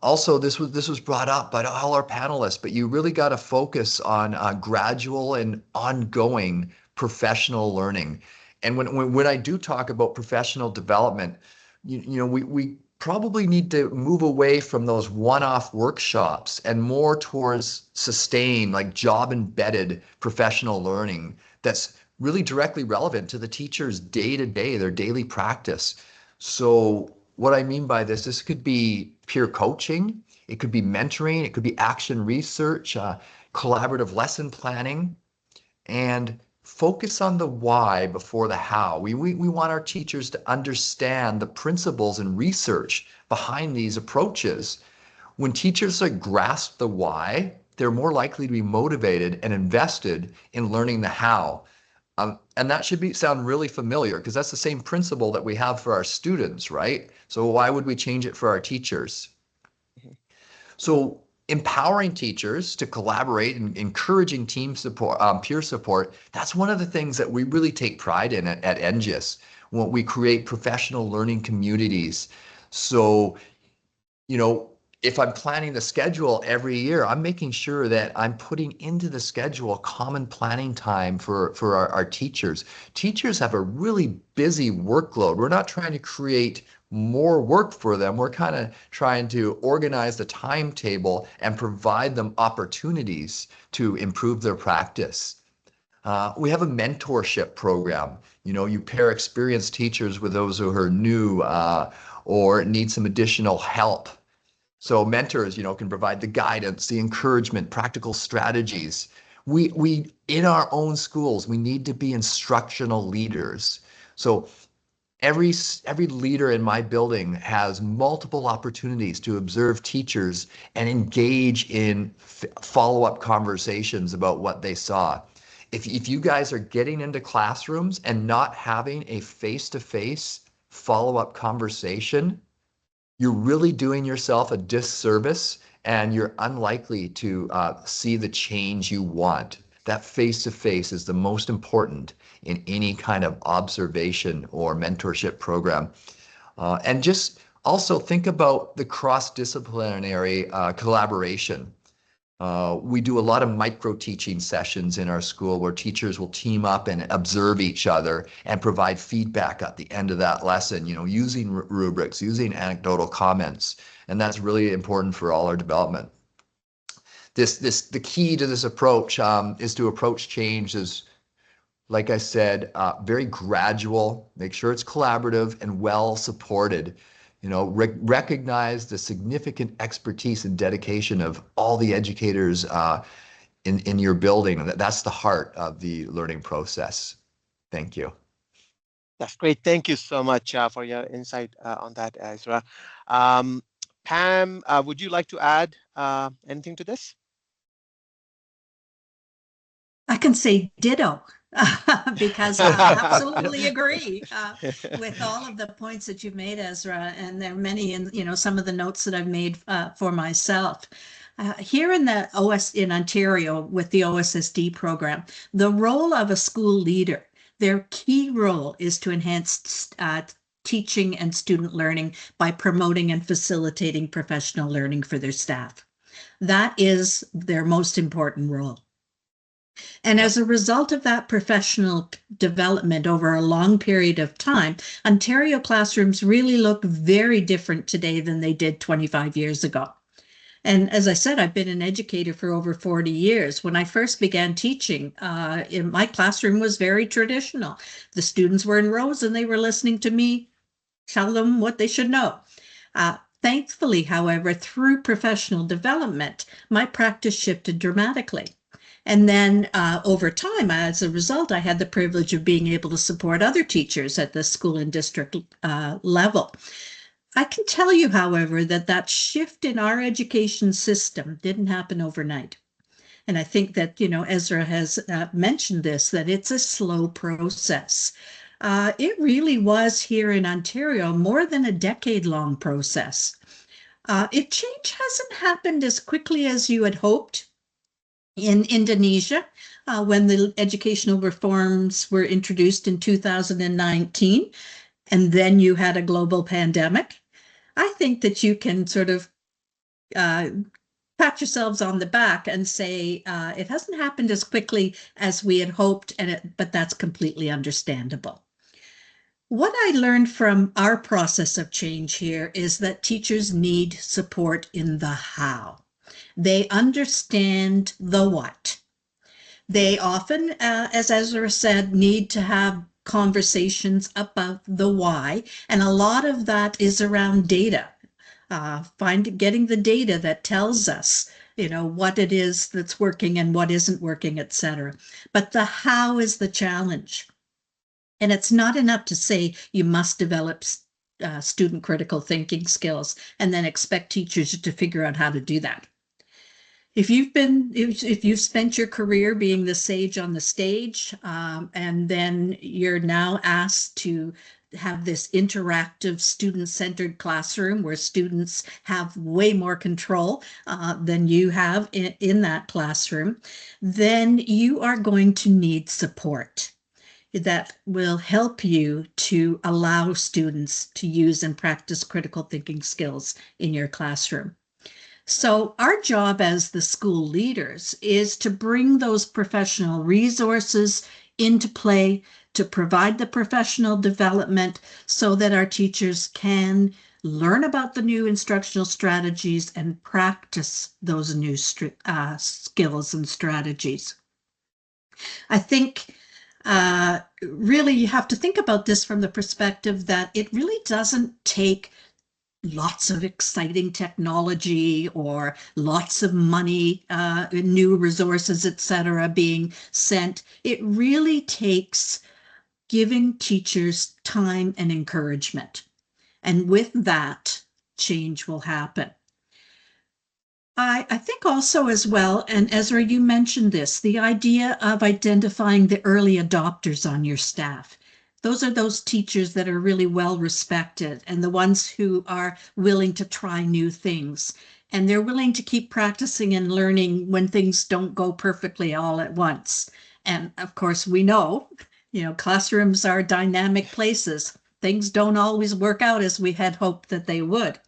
Speaker 4: Also, this was brought up by all our panelists, but you really got to focus on gradual and ongoing professional learning. And when I do talk about professional development, we probably need to move away from those one-off workshops and more towards sustained, like job-embedded professional learning that's really directly relevant to the teacher's day-to-day, their daily practice. So what I mean by this could be peer coaching, it could be mentoring, it could be action research, collaborative lesson planning, and focus on the why before the how. We want our teachers to understand the principles and research behind these approaches. When teachers grasp the why, they're more likely to be motivated and invested in learning the how. And that should sound really familiar, because that's the same principle that we have for our students, right? So why would we change it for our teachers? So empowering teachers to collaborate and encouraging team support, peer support, that's one of the things that we really take pride in at NGIS, when we create professional learning communities. So, if I'm planning the schedule every year, I'm making sure that I'm putting into the schedule a common planning time for our teachers. Teachers have a really busy workload. We're not trying to create more work for them. We're kind of trying to organize the timetable and provide them opportunities to improve their practice. We have a mentorship program. You pair experienced teachers with those who are new or need some additional help. So mentors, can provide the guidance, the encouragement, practical strategies. We in our own schools, we need to be instructional leaders. So every leader in my building has multiple opportunities to observe teachers and engage in follow-up conversations about what they saw. If you guys are getting into classrooms and not having a face-to-face follow-up conversation, you're really doing yourself a disservice, and you're unlikely to see the change you want. That face-to-face is the most important in any kind of observation or mentorship program. And just also think about the cross-disciplinary collaboration. We do a lot of micro-teaching sessions in our school where teachers will team up and observe each other and provide feedback at the end of that lesson, using rubrics, using anecdotal comments. And that's really important for all our development. The key to this approach is to approach change as, like I said, very gradual, make sure it's collaborative and well supported. Recognize the significant expertise and dedication of all the educators in your building. That's the heart of the learning process. Thank you.
Speaker 2: That's great. Thank you so much for your insight on that, Ezra. Pam, would you like to add anything to this?
Speaker 6: I can say ditto. Because I absolutely agree with all of the points that you've made, Ezra, and there are many, and some of the notes that I've made for myself. Here in in Ontario with the OSSD program, the role of a school leader, their key role is to enhance teaching and student learning by promoting and facilitating professional learning for their staff. That is their most important role. And as a result of that professional development over a long period of time, Ontario classrooms really look very different today than they did 25 years ago. And as I said, I've been an educator for over 40 years. When I first began teaching, my classroom was very traditional. The students were in rows and they were listening to me tell them what they should know. Thankfully, however, through professional development, my practice shifted dramatically. And then over time, as a result, I had the privilege of being able to support other teachers at the school and district level. I can tell you, however, that shift in our education system didn't happen overnight. And I think that, Ezra has mentioned this, that it's a slow process. It really was here in Ontario more than a decade-long process. Change hasn't happened as quickly as you had hoped. In Indonesia, when the educational reforms were introduced in 2019, and then you had a global pandemic, I think that you can sort of pat yourselves on the back and say it hasn't happened as quickly as we had hoped, but that's completely understandable. What I learned from our process of change here is that teachers need support in the how. They understand the what. They often, as Ezra said, need to have conversations about the why, and a lot of that is around data. Getting the data that tells us, what it is that's working and what isn't working, etc. But the how is the challenge. And it's not enough to say you must develop student critical thinking skills and then expect teachers to figure out how to do that. If you've spent your career being the sage on the stage, and then you're now asked to have this interactive student-centered classroom where students have way more control than you have in that classroom, then you are going to need support that will help you to allow students to use and practice critical thinking skills in your classroom. So our job as the school leaders is to bring those professional resources into play, to provide the professional development so that our teachers can learn about the new instructional strategies and practice those new skills and strategies. I think really you have to think about this from the perspective that it really doesn't take lots of exciting technology or lots of money, new resources, etc., being sent. It really takes giving teachers time and encouragement. And with that, change will happen. I think also as well, and Ezra, you mentioned this, the idea of identifying the early adopters on your staff. Those are those teachers that are really well respected and the ones who are willing to try new things. and they're willing to keep practicing and learning when things don't go perfectly all at once. And of course, we know, classrooms are dynamic places. Things don't always work out as we had hoped that they would.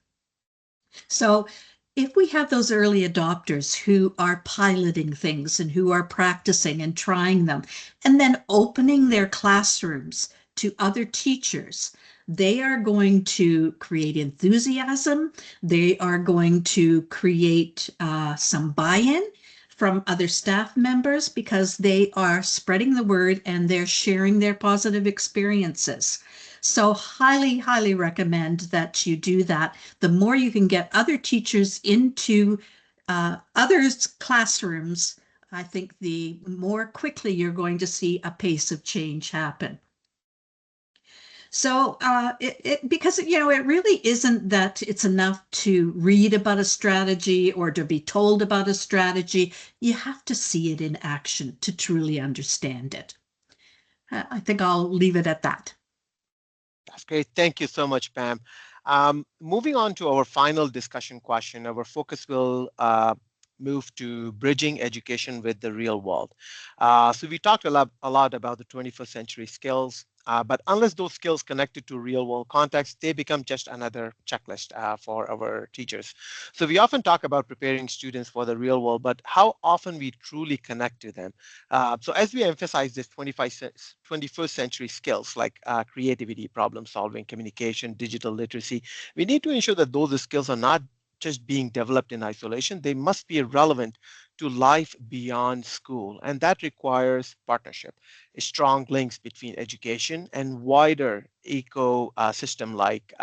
Speaker 6: So if we have those early adopters who are piloting things and who are practicing and trying them, and then opening their classrooms to other teachers, they are going to create enthusiasm. They are going to create some buy-in from other staff members because they are spreading the word and they're sharing their positive experiences. So highly, highly recommend that you do that. The more you can get other teachers into others' classrooms, I think the more quickly you're going to see a pace of change happen. So because, it really isn't that it's enough to read about a strategy or to be told about a strategy. You have to see it in action to truly understand it. I think I'll leave it at that.
Speaker 2: That's great. Thank you so much, Pam. Moving on to our final discussion question, our focus will move to bridging education with the real world. So we talked a lot about the 21st century skills, but unless those skills connected to real world context, they become just another checklist for our teachers. So we often talk about preparing students for the real world, but how often we truly connect to them. So as we emphasize this 21st century skills like creativity, problem solving, communication, digital literacy, we need to ensure that those skills are not just being developed in isolation. They must be relevant to life beyond school. And that requires partnership, strong links between education and wider ecosystem like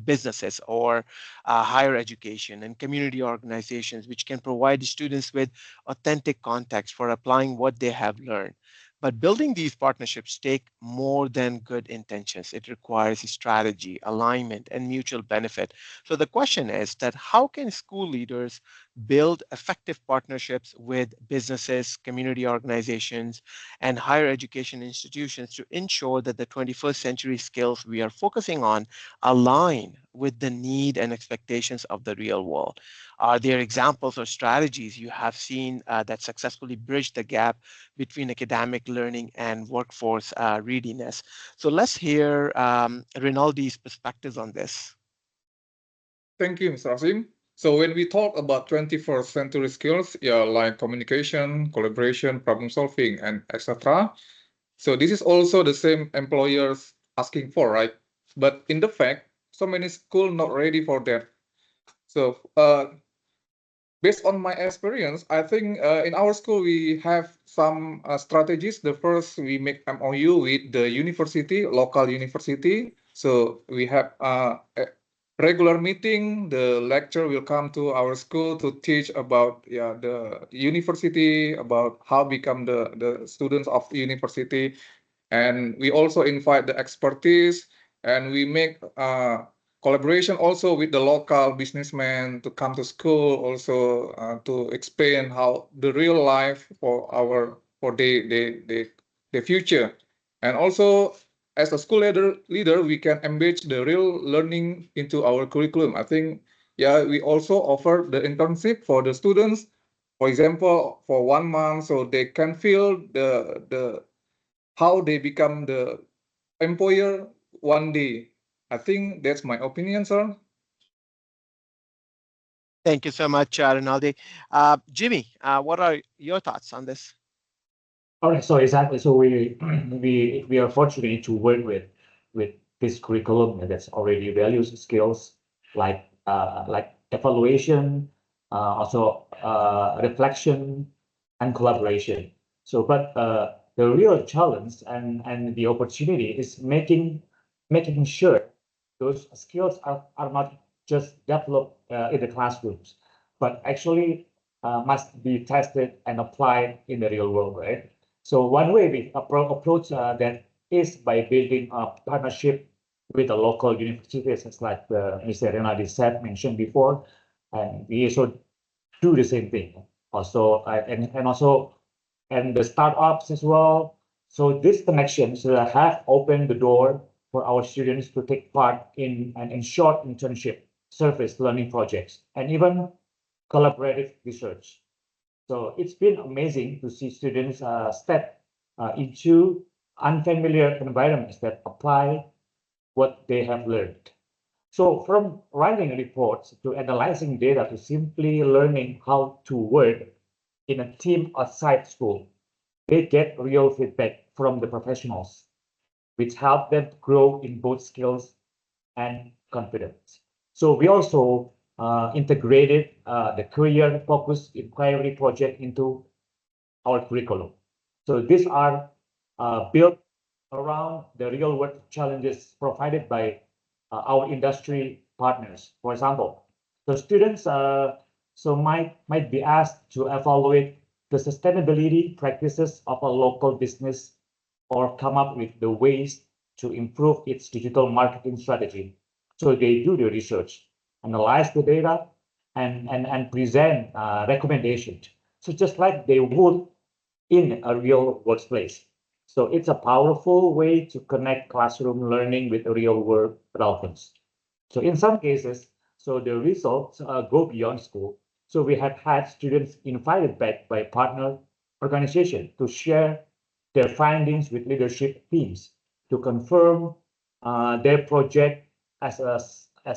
Speaker 2: businesses or higher education and community organizations, which can provide students with authentic context for applying what they have learned. But building these partnerships take more than good intentions. It requires strategy, alignment, and mutual benefit. So the question is that how can school leaders build effective partnerships with businesses, community organizations, and higher education institutions to ensure that the 21st century skills we are focusing on align with the need and expectations of the real world? Are there examples or strategies you have seen that successfully bridge the gap between academic learning and workforce readiness? So let's hear Rinaldi's perspectives on this.
Speaker 3: Thank you, Mr. Asim. So when we talk about 21st century skills, yeah, like communication, collaboration, problem solving, and etc. So this is also the same employers asking for, right? But in the fact, so many schools not ready for that. So based on my experience, I think in our school we have some strategies. The first, we make MOU with the university, local university. So we have a regular meeting. The lecturer will come to our school to teach about the university, about how become the students of the university. And we also invite the expertise, and we make collaboration also with the local businessmen to come to school, also to explain how the real life for the future. And also, as a school leader, we can embed the real learning into our curriculum. I think, yeah, we also offer the internship for the students, for example, for 1 month, so they can feel the how they become the employer one day. I think that's my opinion, sir.
Speaker 2: Thank you so much, Rinaldi. Jimmy, what are your thoughts on this?
Speaker 5: All right, so exactly. So we we are fortunate to work with this curriculum that's already values skills like evaluation, also reflection and collaboration. So, but the real challenge and the opportunity is making sure those skills are not just developed in the classrooms, but actually must be tested and applied in the real world, right? So one way we approach that is by building a partnership with the local universities, it's like Mr. Renaldi said, mentioned before, and we also do the same thing. Also, and also, and the startups as well. So these connections have opened the door for our students to take part in an short internship surface learning projects, and even collaborative research. So it's been amazing to see students step into unfamiliar environments that apply what they have learned. So from writing reports to analyzing data to simply learning how to work in a team outside school, they get real feedback from the professionals, which help them grow in both skills and confidence. So we also integrated the career-focused inquiry project into our curriculum. So these are built around the real-world challenges provided by our industry partners. For example, the students might be asked to evaluate the sustainability practices of a local business or come up with the ways to improve its digital marketing strategy. So they do the research, analyze the data, and present recommendations. So just like they would in a real workplace. So it's a powerful way to connect classroom learning with real world relevance. So in some cases, so the results go beyond school. So we have had students invited back by partner organization to share their findings with leadership teams to confirm their project as a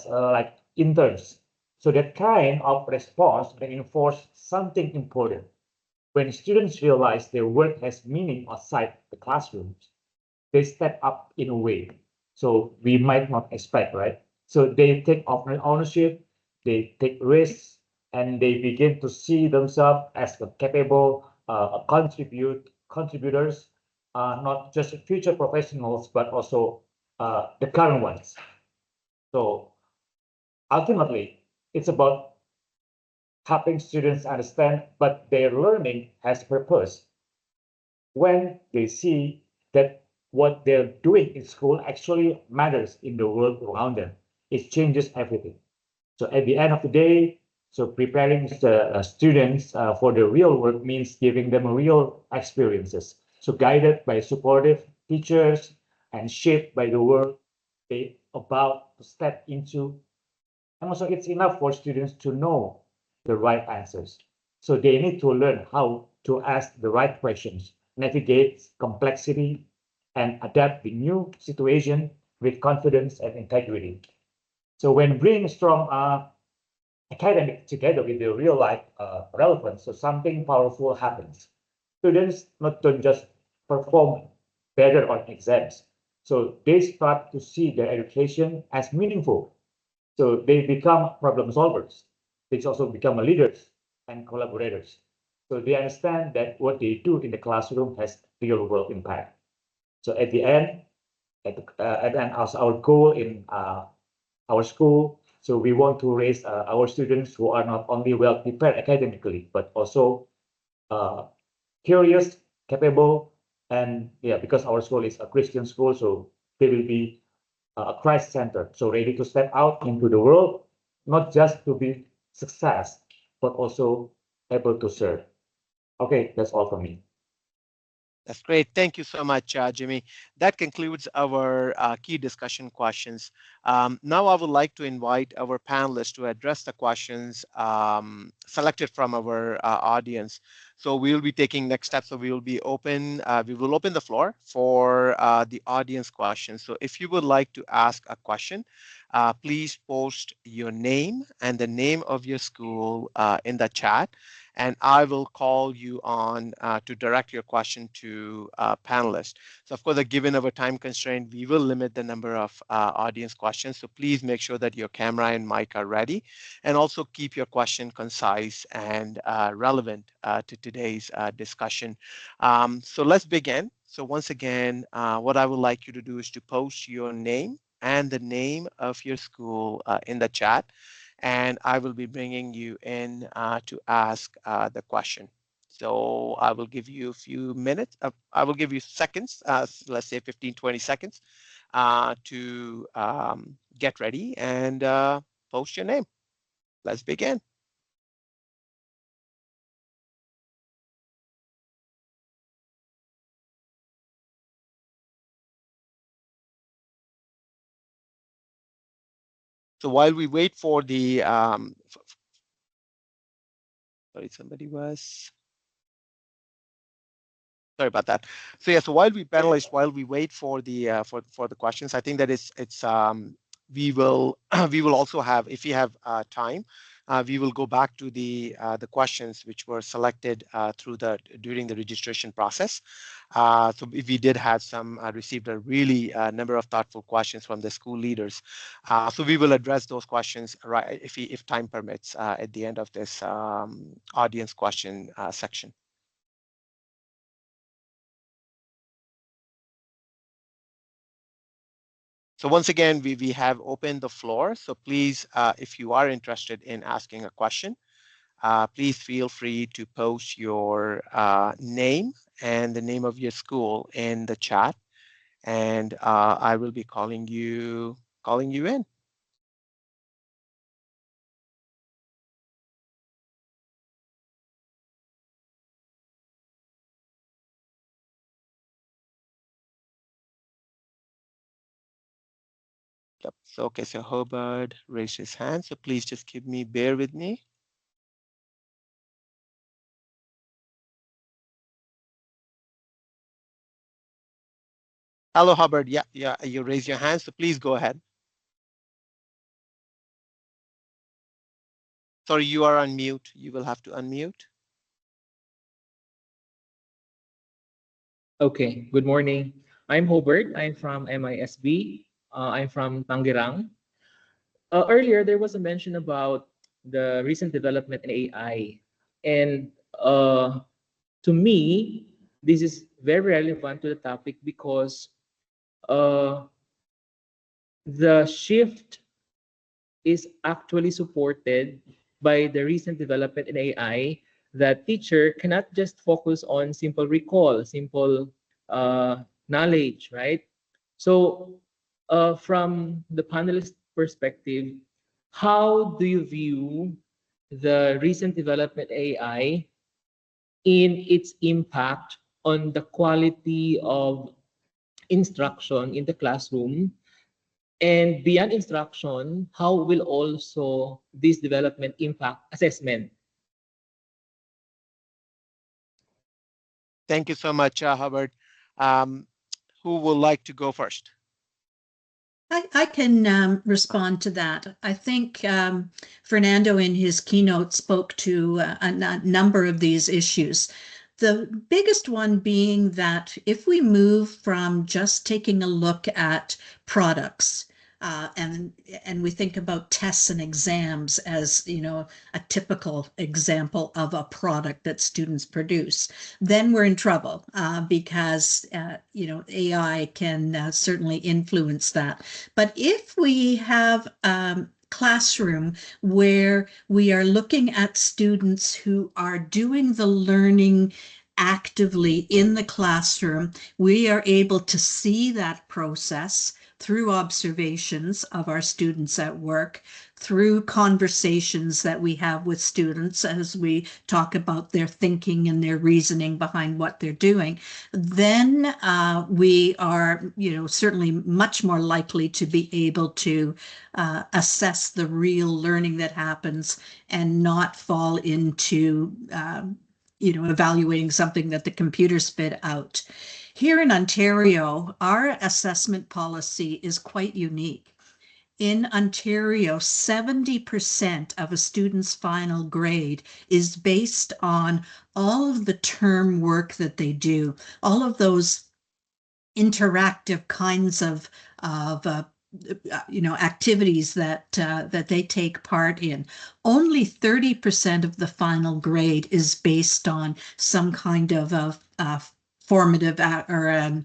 Speaker 5: like interns. So that kind of response reinforce something important. When students realize their work has meaning outside the classrooms, they step up in a way. So we might not expect, right? So they take ownership, they take risks, and they begin to see themselves as capable contributors, not just future professionals, but also the current ones. So ultimately, it's about helping students understand, but their learning has purpose when they see that what they're doing in school actually matters in the world around them. It changes everything. So at the end of the day, so preparing the students for the real work means giving them real experiences. So guided by supportive teachers and shaped by the work they about to step into. And also it's enough for students to know the right answers. So they need to learn how to ask the right questions, navigate complexity, and adapt the new situation with confidence and integrity. So when bringing strong academic together with the real life relevance, so something powerful happens. Students not don't just perform better on exams, so they start to see their education as meaningful, so they become problem solvers. They also become leaders and collaborators. So they understand that what they do in the classroom has real world impact. So at the end, as our goal in our school, so we want to raise our students who are not only well prepared academically, but also uh, curious, capable, and yeah, because our school is a Christian school, so they will be a Christ center, so ready to step out into the world, not just to be success, but also able to serve. Okay, that's all from me.
Speaker 2: That's great. Thank you so much, Jimmy. That concludes our key discussion questions. Now I would like to invite our panelists to address the questions selected from our audience. So we will be taking next steps. So we will open the floor for the audience questions. So if you would like to ask a question, please post your name and the name of your school in the chat, and I will call you on to direct your question to panelists. So of course, given our time constraint, we will limit the number of audience questions. So please make sure that your camera and mic are ready, and also keep your question concise and relevant to today's discussion. So let's begin. So once again, what I would like you to do is to post your name and the name of your school in the chat, and I will be bringing you in to ask the question. So I will give you a few minutes. I will give you seconds, let's say 15, 20 seconds to get ready and post your name. Let's begin. So while we wait for the, sorry, somebody was, sorry about that. So yeah, so while we panelists, while we wait for the for the questions, I think that it's we will we will also have, if we have time, we will go back to the questions which were selected through during the registration process. So if we did have some received a really number of thoughtful questions from the school leaders, so we will address those questions right if time permits at the end of this audience question section. So once again, we have opened the floor. So please, if you are interested in asking a question, please feel free to post your name and the name of your school in the chat, and I will be calling you in. Yep. So okay, so Hobart raised his hand. So please just bear with me. Hello, Hubbard. Yeah, you raise your hand, so please go ahead. Sorry, you are on mute. You will have to unmute.
Speaker 8: Okay, good morning. I'm Hobart. I'm from MISB. I'm from Tanggerang. Earlier, there was a mention about the recent development in AI. And to me, this is very relevant to the topic because uh, the shift is actually supported by the recent development in AI that teacher cannot just focus on simple recall, simple knowledge, right? So from the panelist perspective, how do you view the recent development AI in its impact on the quality of instruction in the classroom? And beyond instruction, how will also this development impact assessment?
Speaker 2: Thank you so much, Hubbard. Who would like to go first?
Speaker 6: I can respond to that. I think Fernando in his keynote spoke to a number of these issues. The biggest one being that if we move from just taking a look at products and we think about tests and exams as, you know, a typical example of a product that students produce, then we're in trouble because, you know, AI can certainly influence that. But if we have classroom where we are looking at students who are doing the learning actively in the classroom, we are able to see that process through observations of our students at work, through conversations that we have with students as we talk about their thinking and their reasoning behind what they're doing, then we are, you know, certainly much more likely to be able to assess the real learning that happens and not fall into you know, evaluating something that the computer spit out. Here in Ontario, our assessment policy is quite unique. In Ontario, 70% of a student's final grade is based on all of the term work that they do, all of those interactive kinds of you know, activities that that they take part in. Only 30% of the final grade is based on some kind of a formative or a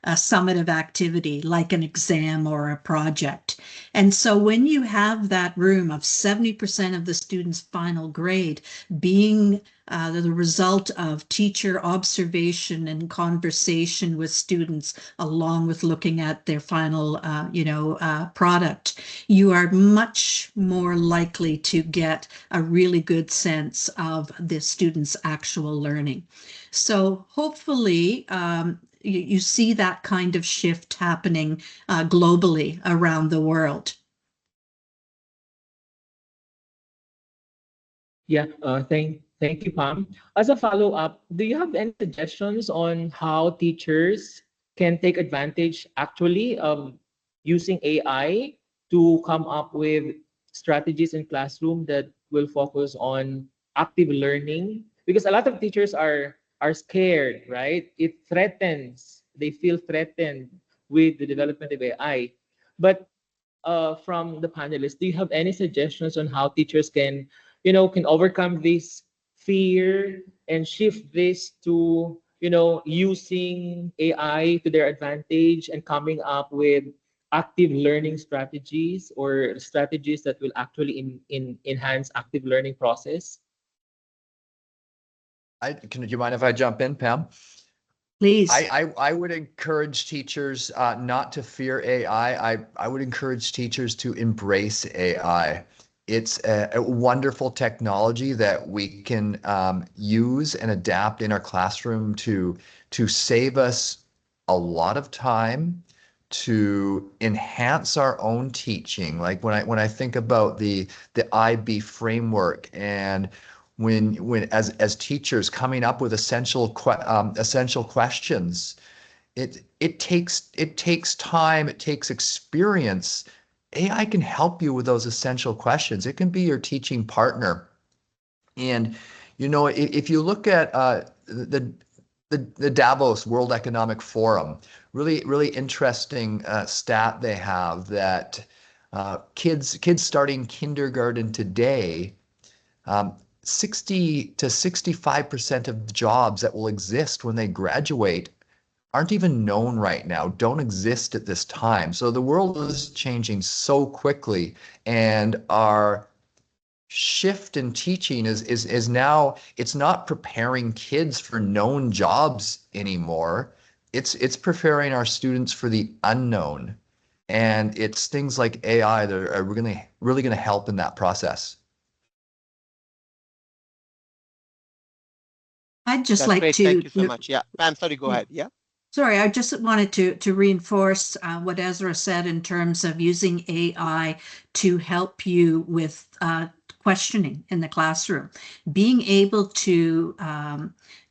Speaker 6: summative activity like an exam or a project. And so when you have that room of 70% of the student's final grade being the result of teacher observation and conversation with students, along with looking at their final, you know, product, you are much more likely to get a really good sense of the student's actual learning. So hopefully, you see that kind of shift happening globally around the world.
Speaker 8: Yeah, thank you, Pam. As a follow-up, do you have any suggestions on how teachers can take advantage actually using AI to come up with strategies in classroom that will focus on active learning? Because a lot of teachers are scared, right? It threatens, they feel threatened with the development of AI. But from the panelists, do you have any suggestions on how teachers can, can overcome this fear and shift this to, using AI to their advantage and coming up with active learning strategies or strategies that will actually enhance active learning process?
Speaker 4: Do you mind if I jump in, Pam?
Speaker 6: Please.
Speaker 4: I would encourage teachers not to fear AI. I would encourage teachers to embrace AI. It's a wonderful technology that we can use and adapt in our classroom to save us a lot of time, to enhance our own teaching. Like when I think about the IB framework, and when as teachers coming up with essential questions, it takes time, it takes experience. AI can help you with those essential questions. It can be your teaching partner. And if you look at the Davos World Economic Forum, really interesting stat they have, that kids starting kindergarten today, 60 to 65% of the jobs that will exist when they graduate aren't even known right now, don't exist at this time. So the world is changing so quickly, and our shift in teaching is now, it's not preparing kids for known jobs anymore. It's preparing our students for the unknown. And it's things like AI that are really gonna help in that process.
Speaker 6: I'd just
Speaker 2: That's
Speaker 6: like
Speaker 2: great. Thank
Speaker 6: to
Speaker 2: you so much. Yeah, Pam, sorry, go
Speaker 6: yeah.
Speaker 2: ahead. Yeah.
Speaker 6: Sorry, I just wanted to reinforce what Ezra said in terms of using AI to help you with questioning in the classroom. Being able to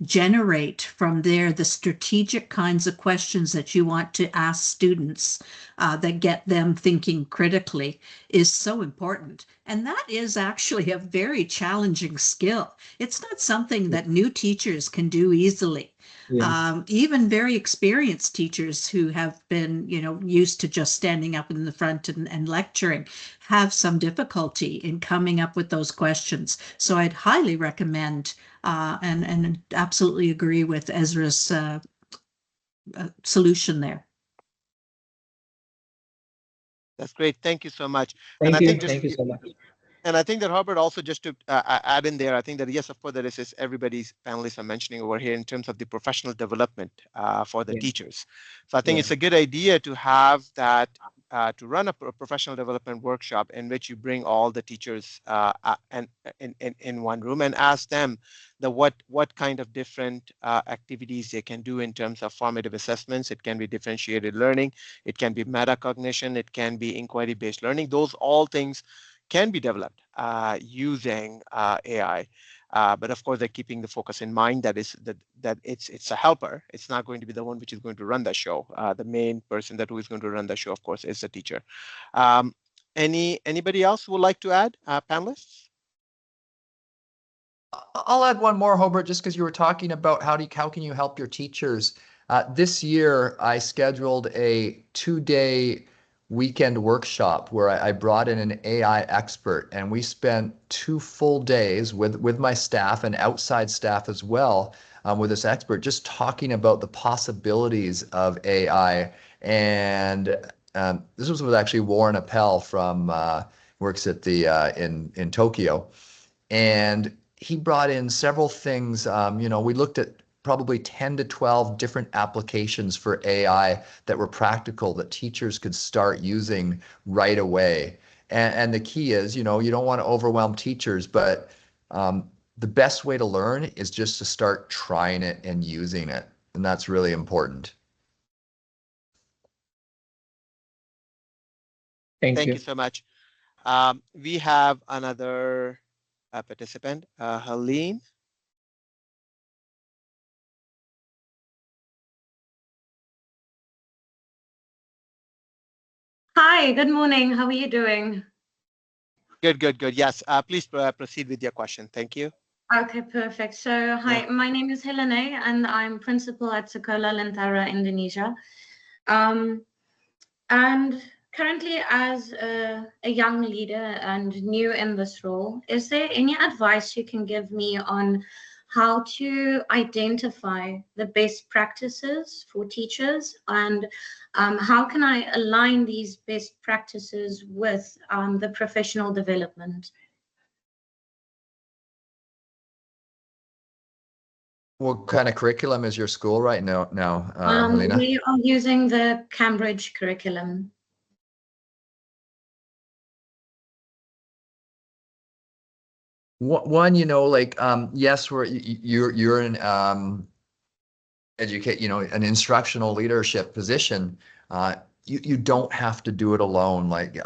Speaker 6: generate from there the strategic kinds of questions that you want to ask students that get them thinking critically is so important. And that is actually a very challenging skill. It's not something that new teachers can do easily.
Speaker 8: Yes.
Speaker 6: Even very experienced teachers who have been, used to just standing up in the front and lecturing have some difficulty in coming up with those questions. So I'd highly recommend and absolutely agree with Ezra's solution there.
Speaker 2: That's great. Thank you so much. And
Speaker 8: Thank
Speaker 2: I
Speaker 8: you.
Speaker 2: think just
Speaker 8: Thank you so much.
Speaker 2: And I think that, Robert, also just to add in there, I think that yes, of course, that is everybody's panelists are mentioning over here in terms of the professional development for the
Speaker 8: Yeah.
Speaker 2: teachers. So I think
Speaker 8: Yeah.
Speaker 2: it's a good idea to have that, to run a professional development workshop in which you bring all the teachers and in one room and ask them what kind of different activities they can do in terms of formative assessments. It can be differentiated learning, it can be metacognition, it can be inquiry-based learning. Those all things can be developed using AI. But of course, they're keeping the focus in mind that it's a helper. It's not going to be the one which is going to run the show. The main person who is going to run the show, of course, is the teacher. Anybody else who would like to add, panelists?
Speaker 4: I'll add one more, Hobart, just because you were talking about how can you help your teachers. This year, I scheduled a 2-day weekend workshop where I brought in an AI expert, and we spent 2 full days with my staff and outside staff as well, with this expert, just talking about the possibilities of AI. And this was with actually Warren Appel from works at the in Tokyo. And he brought in several things. We looked at probably 10 to 12 different applications for AI that were practical, that teachers could start using right away. And the key is, you don't want to overwhelm teachers, but the best way to learn is just to start trying it and using it. And that's really important.
Speaker 8: Thank
Speaker 2: Thank
Speaker 8: you.
Speaker 2: you so much. We have another participant, Helene.
Speaker 9: Hi, good morning. How are you doing?
Speaker 2: Good, good, good. Yes, please proceed with your question. Thank you.
Speaker 9: Okay, perfect. So, hi, my name is Helene, and I'm principal at Sekolah Lentera, Indonesia. And currently, as a young leader and new in this role, is there any advice you can give me on how to identify the best practices for teachers, and how can I align these best practices with the professional development?
Speaker 4: What kind of curriculum is your school right now, Helena?
Speaker 9: We are using the Cambridge curriculum.
Speaker 4: One, like, yes, you're in an instructional leadership position. You don't have to do it alone. Like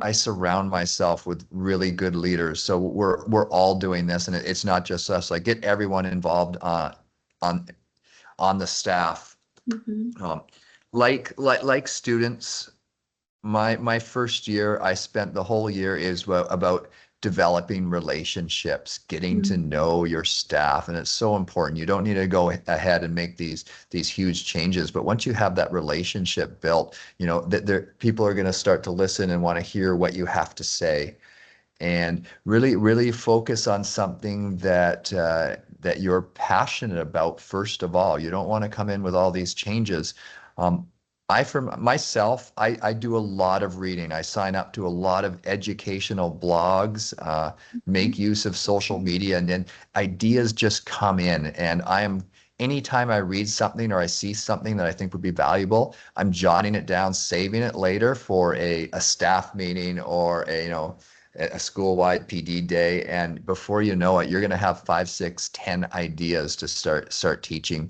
Speaker 4: I surround myself with really good leaders. So we're all doing this, and it's not just us. Like, get everyone involved on the staff.
Speaker 9: Mm-hmm.
Speaker 4: Like students, my first year, I spent the whole year is about developing relationships, getting to know your staff, and it's so important. You don't need to go ahead and make these huge changes, but once you have that relationship built, that people are going to start to listen and want to hear what you have to say, and really focus on something that you're passionate about. First of all, you don't want to come in with all these changes. For myself, I do a lot of reading. I sign up to a lot of educational blogs, make use of social media, and then ideas just come in. And anytime I read something or I see something that I think would be valuable, I'm jotting it down, saving it later for a staff meeting or a school-wide PD day. And before you know it, you're going to have 5, 6, 10 ideas to start teaching.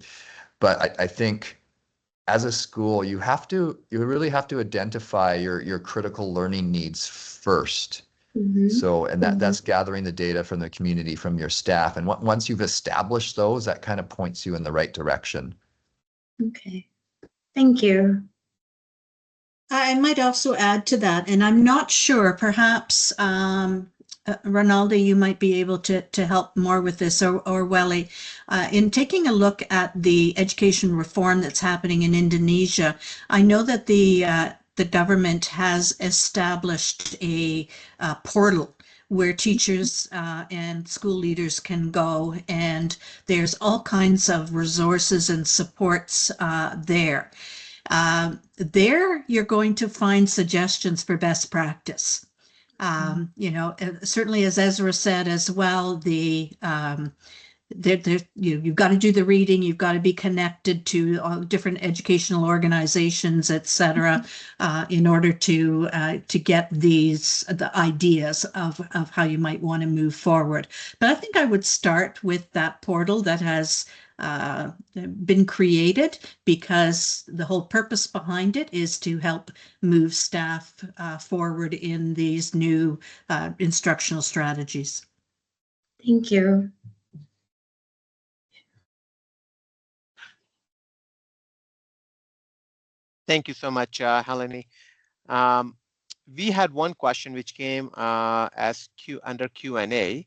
Speaker 4: But I think as a school, you really have to identify your critical learning needs first. So, and that's gathering the data from the community, from your staff. And once you've established those, that kind of points you in the right direction.
Speaker 9: Okay, thank you.
Speaker 6: I might also add to that, and I'm not sure, perhaps Ronaldo, you might be able to help more with this, or Welly, in taking a look at the education reform that's happening in Indonesia. I know that the government has established a portal where teachers and school leaders can go, and there's all kinds of resources and supports there. There you're going to find suggestions for best practice. Certainly, as Ezra said as well, you've got to do the reading, you've got to be connected to different educational organizations, etc., in order to get the ideas of how you might want to move forward. But I think I would start with that portal that has been created, because the whole purpose behind it is to help move staff forward in these new instructional strategies.
Speaker 9: Thank you.
Speaker 2: Thank you so much, Helene. We had one question which came as under Q&A.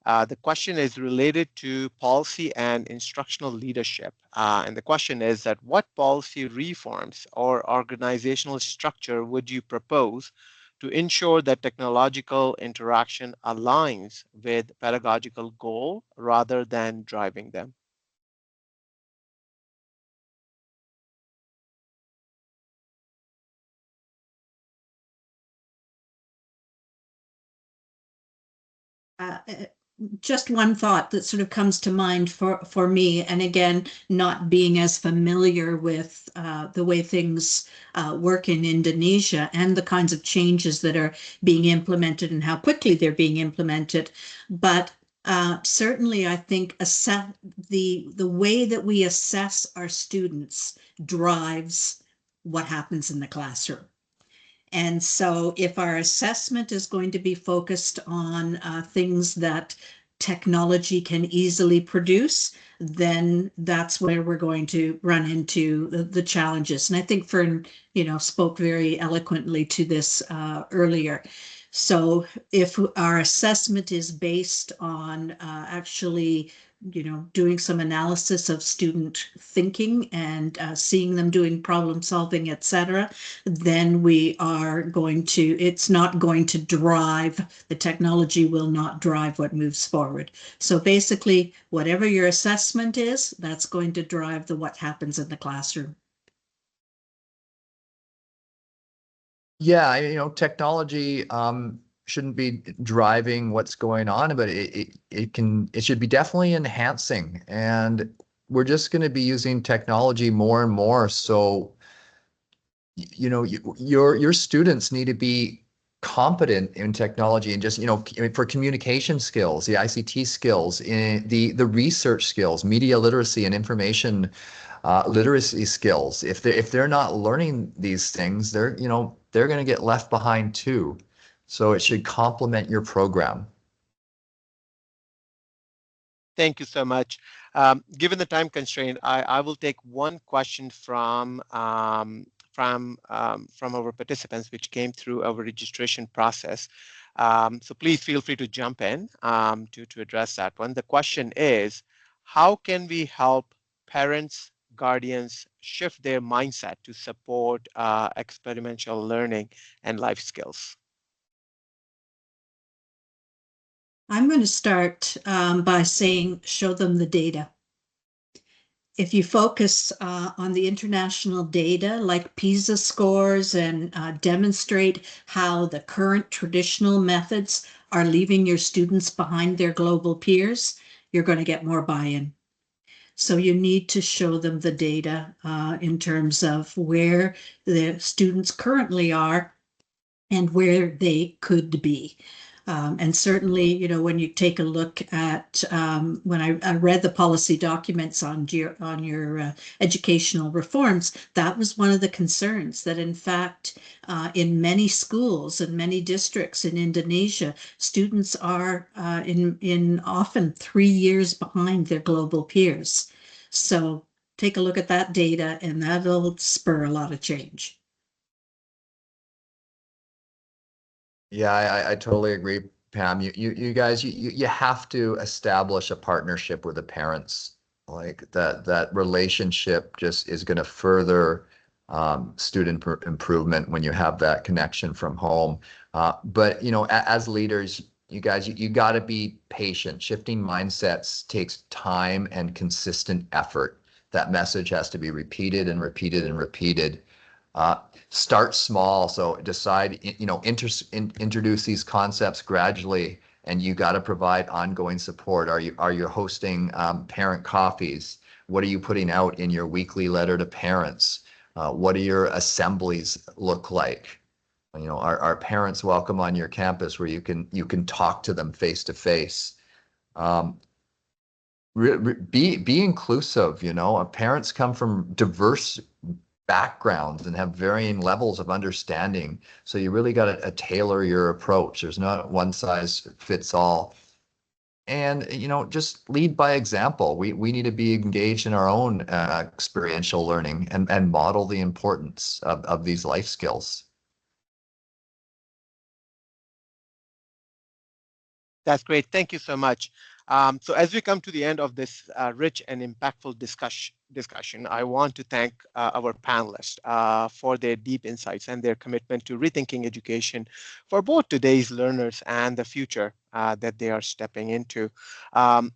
Speaker 2: The question is related to policy and instructional leadership. And the question is that what policy reforms or organizational structure would you propose to ensure that technological interaction aligns with pedagogical goal rather than driving them?
Speaker 6: Just one thought that sort of comes to mind for me, and again, not being as familiar with the way things work in Indonesia and the kinds of changes that are being implemented and how quickly they're being implemented, but certainly I think the way that we assess our students drives what happens in the classroom. And so if our assessment is going to be focused on things that technology can easily produce, then that's where we're going to run into the challenges. And I think Fern, spoke very eloquently to this earlier. So if our assessment is based on actually doing some analysis of student thinking and seeing them doing problem solving, etc., then it's not going to drive, the technology will not drive what moves forward. So basically, whatever your assessment is, that's going to drive what happens in the classroom.
Speaker 4: Yeah, technology shouldn't be driving what's going on, but it should be definitely enhancing. And we're just going to be using technology more and more. So, your students need to be competent in technology and just, for communication skills, the ICT skills, in the research skills, media literacy and information literacy skills. If they're not learning these things, they're going to get left behind too. So it should complement your program.
Speaker 2: Thank you so much. Given the time constraint, I will take one question from our participants, which came through our registration process. So please feel free to jump in to address that one. The question is, how can we help parents, guardians shift their mindset to support experiential learning and life skills?
Speaker 6: I'm going to start by saying, show them the data. If you focus on the international data like PISA scores and demonstrate how the current traditional methods are leaving your students behind their global peers, you're going to get more buy-in. So you need to show them the data in terms of where the students currently are and where they could be. And certainly, when you take a look at when I read the policy documents on your educational reforms, that was one of the concerns, that in fact, in many schools and many districts in Indonesia, students are in often 3 years behind their global peers. So take a look at that data, and that'll spur a lot of change.
Speaker 4: Yeah, I totally agree, Pam. You guys, you have to establish a partnership with the parents. Like that relationship just is going to further student improvement when you have that connection from home. But as leaders, you guys, you got to be patient. Shifting mindsets takes time and consistent effort. That message has to be repeated and repeated and repeated. Start small. So decide, introduce these concepts gradually, and you got to provide ongoing support. Are you hosting parent coffees? What are you putting out in your weekly letter to parents? What do your assemblies look like? Are parents welcome on your campus where you can talk to them face to face? Be inclusive. Parents come from diverse backgrounds and have varying levels of understanding. So you really got to tailor your approach. There's not one size fits all. And, just lead by example. We need to be engaged in our own experiential learning and model the importance of these life skills.
Speaker 2: That's great. Thank you so much. So as we come to the end of this rich and impactful discussion, I want to thank our panelists for their deep insights and their commitment to rethinking education for both today's learners and the future that they are stepping into.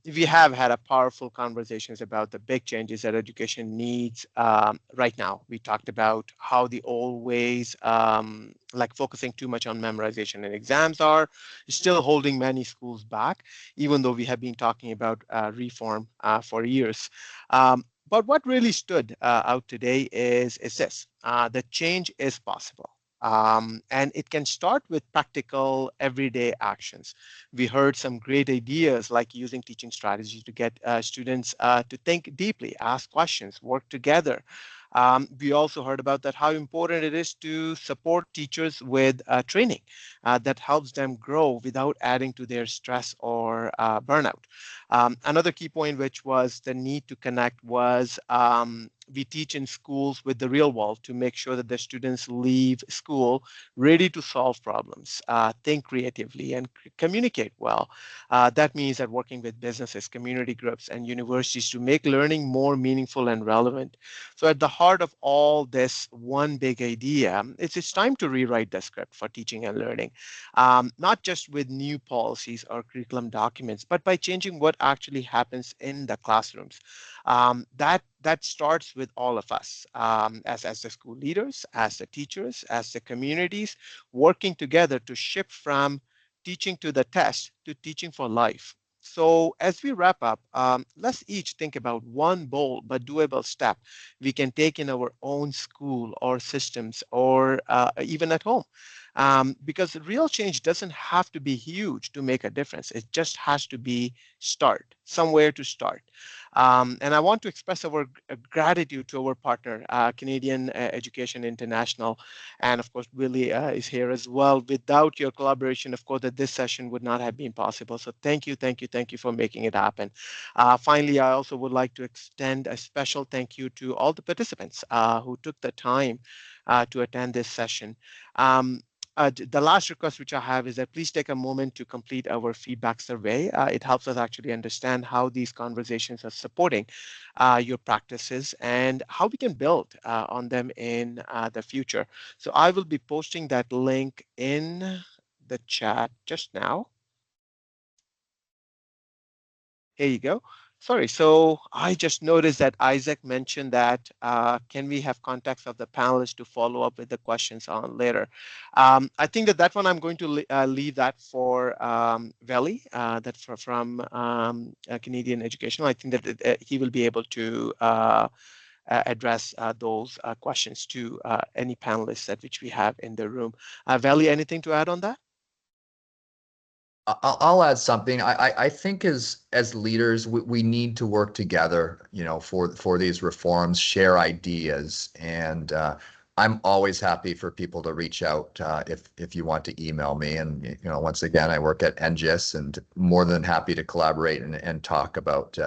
Speaker 2: We have had a powerful conversations about the big changes that education needs right now. We talked about how the old ways, like focusing too much on memorization and exams, are still holding many schools back, even though we have been talking about reform for years. But what really stood out today is this: the change is possible. And it can start with practical everyday actions. We heard some great ideas like using teaching strategies to get students to think deeply, ask questions, work together, We also heard about that how important it is to support teachers with training that helps them grow without adding to their stress or burnout. Another key point, which was the need to connect, was we teach in schools with the real world to make sure that the students leave school ready to solve problems, think creatively, and communicate well. That means that working with businesses, community groups, and universities to make learning more meaningful and relevant. So, at the heart of all this, one big idea, it's time to rewrite the script for teaching and learning, not just with new policies or curriculum documents, but by changing what actually happens in the classrooms. That starts with all of us as the school leaders, as the teachers, as the communities, working together to shift from teaching to the test to teaching for life. So as we wrap up, let's each think about one bold but doable step we can take in our own school or systems or even at home. Because real change doesn't have to be huge to make a difference. It just has to be start, somewhere to start. And I want to express our gratitude to our partner, Canadian Education International. And of course, Willie is here as well. Without your collaboration, of course, that this session would not have been possible. So thank you, thank you, thank you for making it happen. Finally, I also would like to extend a special thank you to all the participants who took the time to attend this session. The last request which I have is that please take a moment to complete our feedback survey. It helps us actually understand how these conversations are supporting your practices and how we can build on them in the future. So I will be posting that link in the chat just now. Here you go. Sorry, so I just noticed that Isaac mentioned that can we have contacts of the panelists to follow up with the questions on later. I think that one I'm going to leave that for Veli, from Canadian Educational. I think that he will be able to address those questions to any panelists that which we have in the room. Veli, anything to add on that?
Speaker 4: I'll add something. I think as leaders, we need to work together, for these reforms, share ideas, and I'm always happy for people to reach out if you want to email me. And once again, I work at NGIS, and more than happy to collaborate and talk about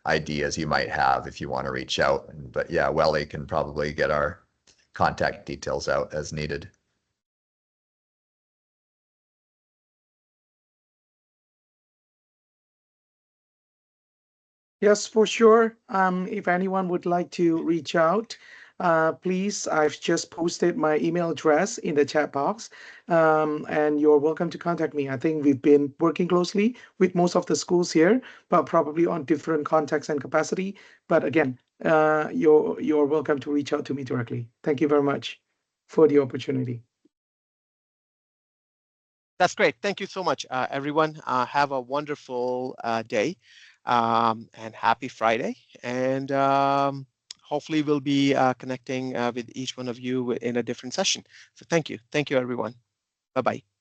Speaker 4: ideas you might have if you want to reach out. But yeah, Welly can probably get our contact details out as needed.
Speaker 1: Yes, for sure. If anyone would like to reach out, please, I've just posted my email address in the chat box, and you're welcome to contact me. I think we've been working closely with most of the schools here, but probably on different contexts and capacity. But again, you're welcome to reach out to me directly. Thank you very much for the opportunity.
Speaker 2: That's great. Thank you so much, everyone. Have a wonderful day and happy Friday. And hopefully, we'll be connecting with each one of you in a different session. So thank you. Thank you, everyone. Bye bye.